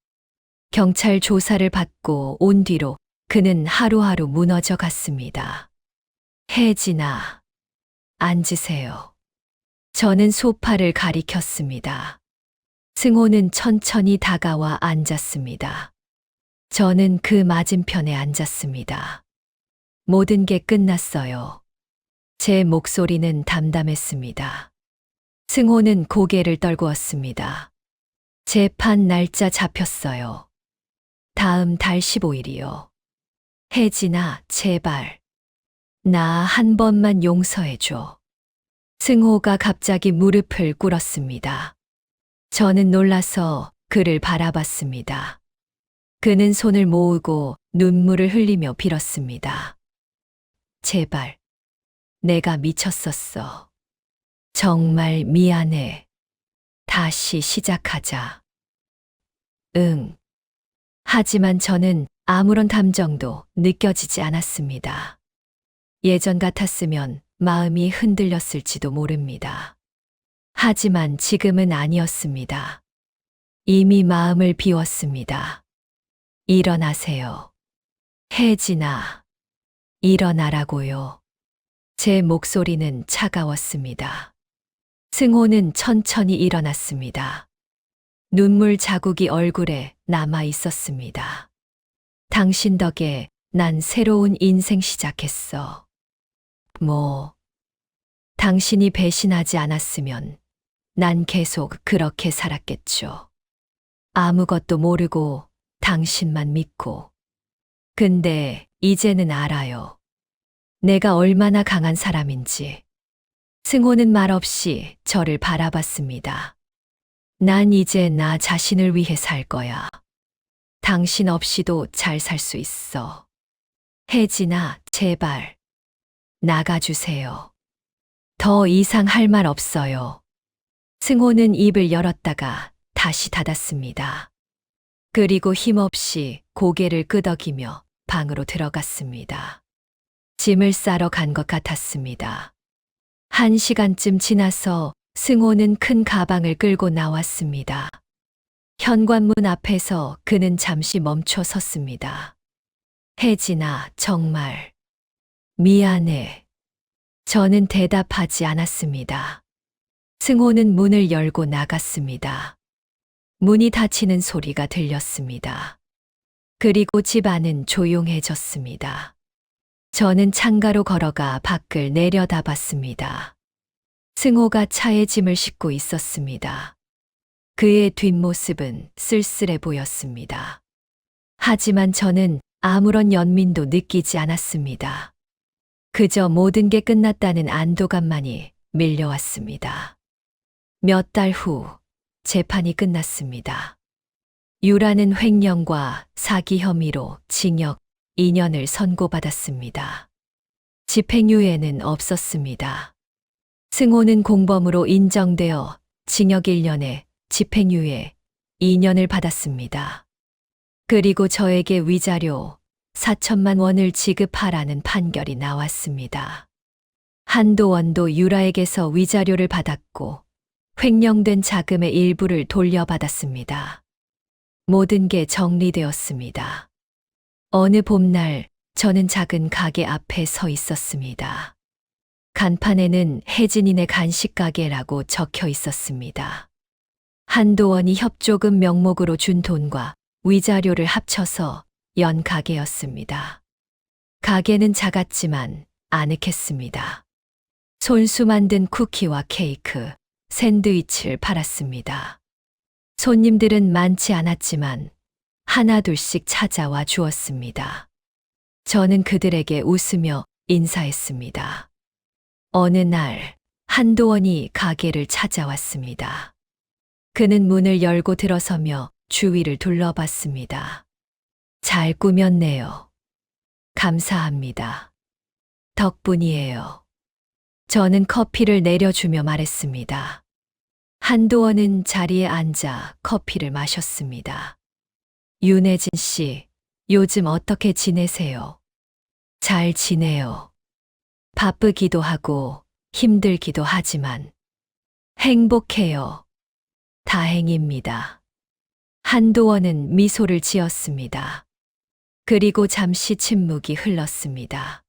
경찰 조사를 받고 온 뒤로 그는 하루하루 무너져 갔습니다. 혜진아, 앉으세요. 저는 소파를 가리켰습니다. 승호는 천천히 다가와 앉았습니다. 저는 그 맞은편에 앉았습니다. 모든 게 끝났어요. 제 목소리는 담담했습니다. 승호는 고개를 떨구었습니다. 재판 날짜 잡혔어요. 다음 달 15일이요. 혜진아, 제발. 나 한 번만 용서해줘. 승호가 갑자기 무릎을 꿇었습니다. 저는 놀라서 그를 바라봤습니다. 그는 손을 모으고 눈물을 흘리며 빌었습니다. 제발. 내가 미쳤었어. 정말 미안해. 다시 시작하자. 응. 하지만 저는 아무런 감정도 느껴지지 않았습니다. 예전 같았으면 마음이 흔들렸을지도 모릅니다. 하지만 지금은 아니었습니다. 이미 마음을 비웠습니다. 일어나세요. 혜진아, 일어나라고요. 제 목소리는 차가웠습니다. 승호는 천천히 일어났습니다. 눈물 자국이 얼굴에 남아 있었습니다. 당신 덕에 난 새로운 인생 시작했어. 당신이 배신하지 않았으면 난 계속 그렇게 살았겠죠. 아무것도 모르고 당신만 믿고. 근데 이제는 알아요. 내가 얼마나 강한 사람인지. 승호는 말없이 저를 바라봤습니다. 난 이제 나 자신을 위해 살 거야. 당신 없이도 잘 살 수 있어. 혜진아, 제발. 나가주세요. 더 이상 할 말 없어요. 승호는 입을 열었다가 다시 닫았습니다. 그리고 힘없이 고개를 끄덕이며 방으로 들어갔습니다. 짐을 싸러 간 것 같았습니다. 1시간쯤 지나서 승호는 큰 가방을 끌고 나왔습니다. 현관문 앞에서 그는 잠시 멈춰 섰습니다. 혜진아, 정말 미안해. 저는 대답하지 않았습니다. 승호는 문을 열고 나갔습니다. 문이 닫히는 소리가 들렸습니다. 그리고 집 안은 조용해졌습니다. 저는 창가로 걸어가 밖을 내려다봤습니다. 승호가 차에 짐을 싣고 있었습니다. 그의 뒷모습은 쓸쓸해 보였습니다. 하지만 저는 아무런 연민도 느끼지 않았습니다. 그저 모든 게 끝났다는 안도감만이 밀려왔습니다. 몇 달 후 재판이 끝났습니다. 유라는 횡령과 사기 혐의로 징역 2년을 선고받았습니다. 집행유예는 없었습니다. 승호는 공범으로 인정되어 징역 1년에 집행유예 2년을 받았습니다. 그리고 저에게 위자료 4천만 원을 지급하라는 판결이 나왔습니다. 한도원도 유라에게서 위자료를 받았고 횡령된 자금의 일부를 돌려받았습니다. 모든 게 정리되었습니다. 어느 봄날 저는 작은 가게 앞에 서 있었습니다. 간판에는 혜진이네 간식가게라고 적혀 있었습니다. 한도원이 협조금 명목으로 준 돈과 위자료를 합쳐서 연 가게였습니다. 가게는 작았지만 아늑했습니다. 손수 만든 쿠키와 케이크, 샌드위치를 팔았습니다. 손님들은 많지 않았지만 하나둘씩 찾아와 주었습니다. 저는 그들에게 웃으며 인사했습니다. 어느 날 한도원이 가게를 찾아왔습니다. 그는 문을 열고 들어서며 주위를 둘러봤습니다. 잘 꾸몄네요. 감사합니다. 덕분이에요. 저는 커피를 내려주며 말했습니다. 한도원은 자리에 앉아 커피를 마셨습니다. 윤혜진 씨, 요즘 어떻게 지내세요? 잘 지내요. 바쁘기도 하고 힘들기도 하지만 행복해요. 다행입니다. 한도원은 미소를 지었습니다. 그리고 잠시 침묵이 흘렀습니다.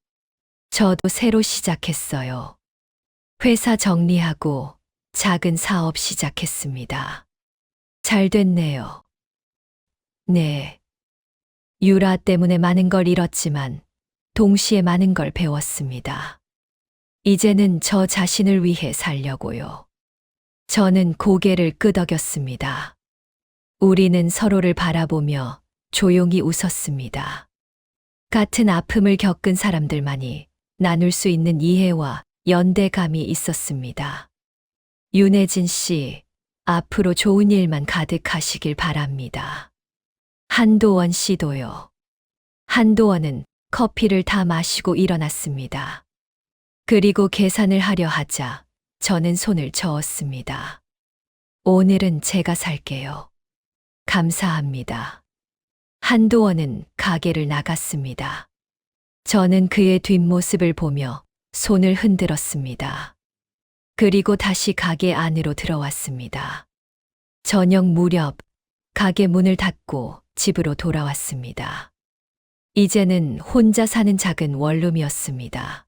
저도 새로 시작했어요. 회사 정리하고 작은 사업 시작했습니다. 잘 됐네요. 네. 유라 때문에 많은 걸 잃었지만 동시에 많은 걸 배웠습니다. 이제는 저 자신을 위해 살려고요. 저는 고개를 끄덕였습니다. 우리는 서로를 바라보며 조용히 웃었습니다. 같은 아픔을 겪은 사람들만이 나눌 수 있는 이해와 연대감이 있었습니다. 윤혜진 씨, 앞으로 좋은 일만 가득하시길 바랍니다. 한도원 씨도요. 한도원은 커피를 다 마시고 일어났습니다. 그리고 계산을 하려 하자 저는 손을 저었습니다. 오늘은 제가 살게요. 감사합니다. 한도원은 가게를 나갔습니다. 저는 그의 뒷모습을 보며 손을 흔들었습니다. 그리고 다시 가게 안으로 들어왔습니다. 저녁 무렵 가게 문을 닫고 집으로 돌아왔습니다. 이제는 혼자 사는 작은 원룸이었습니다.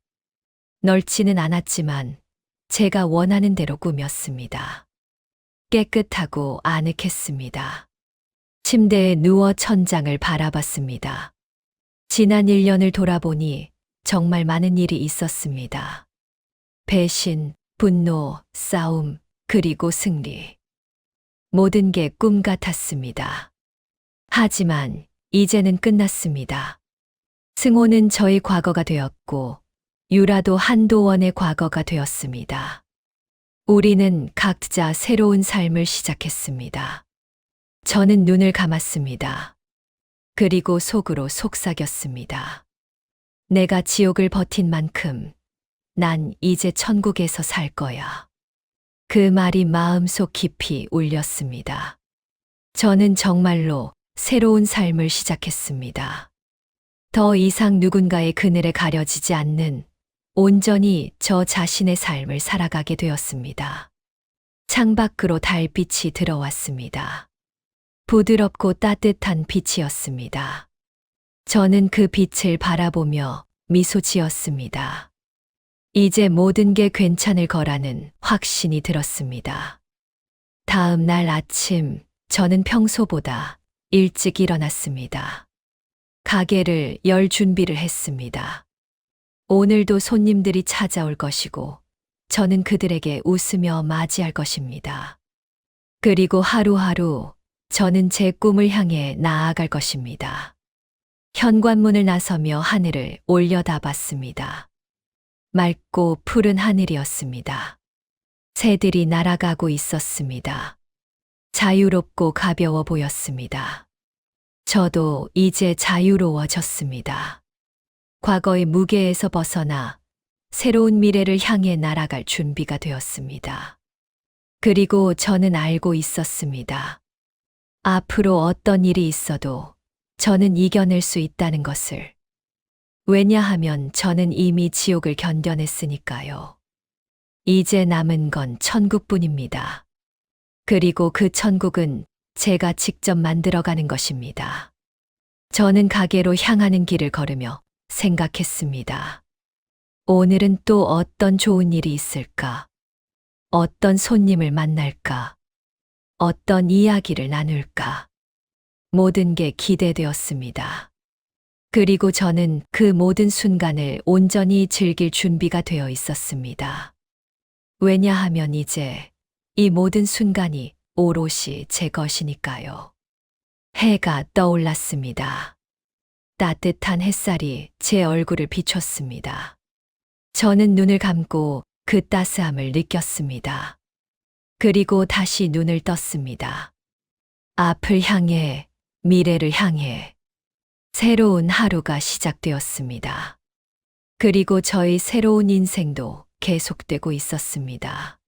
넓지는 않았지만 제가 원하는 대로 꾸몄습니다. 깨끗하고 아늑했습니다. 침대에 누워 천장을 바라봤습니다. 지난 1년을 돌아보니 정말 많은 일이 있었습니다. 배신, 분노, 싸움, 그리고 승리. 모든 게 꿈 같았습니다. 하지만 이제는 끝났습니다. 승호는 저의 과거가 되었고 유라도 한도원의 과거가 되었습니다. 우리는 각자 새로운 삶을 시작했습니다. 저는 눈을 감았습니다. 그리고 속으로 속삭였습니다. 내가 지옥을 버틴 만큼 난 이제 천국에서 살 거야. 그 말이 마음속 깊이 울렸습니다. 저는 정말로 새로운 삶을 시작했습니다. 더 이상 누군가의 그늘에 가려지지 않는 온전히 저 자신의 삶을 살아가게 되었습니다. 창밖으로 달빛이 들어왔습니다. 부드럽고 따뜻한 빛이었습니다. 저는 그 빛을 바라보며 미소 지었습니다. 이제 모든 게 괜찮을 거라는 확신이 들었습니다. 다음 날 아침, 저는 평소보다 일찍 일어났습니다. 가게를 열 준비를 했습니다. 오늘도 손님들이 찾아올 것이고, 저는 그들에게 웃으며 맞이할 것입니다. 그리고 하루하루 저는 제 꿈을 향해 나아갈 것입니다. 현관문을 나서며 하늘을 올려다봤습니다. 맑고 푸른 하늘이었습니다. 새들이 날아가고 있었습니다. 자유롭고 가벼워 보였습니다. 저도 이제 자유로워졌습니다. 과거의 무게에서 벗어나 새로운 미래를 향해 날아갈 준비가 되었습니다. 그리고 저는 알고 있었습니다. 앞으로 어떤 일이 있어도 저는 이겨낼 수 있다는 것을. 왜냐하면 저는 이미 지옥을 견뎌냈으니까요. 이제 남은 건 천국뿐입니다. 그리고 그 천국은 제가 직접 만들어가는 것입니다. 저는 가게로 향하는 길을 걸으며 생각했습니다. 오늘은 또 어떤 좋은 일이 있을까? 어떤 손님을 만날까? 어떤 이야기를 나눌까? 모든 게 기대되었습니다. 그리고 저는 그 모든 순간을 온전히 즐길 준비가 되어 있었습니다. 왜냐하면 이제 이 모든 순간이 오롯이 제 것이니까요. 해가 떠올랐습니다. 따뜻한 햇살이 제 얼굴을 비췄습니다. 저는 눈을 감고 그 따스함을 느꼈습니다. 그리고 다시 눈을 떴습니다. 앞을 향해, 미래를 향해. 새로운 하루가 시작되었습니다. 그리고 저의 새로운 인생도 계속되고 있었습니다.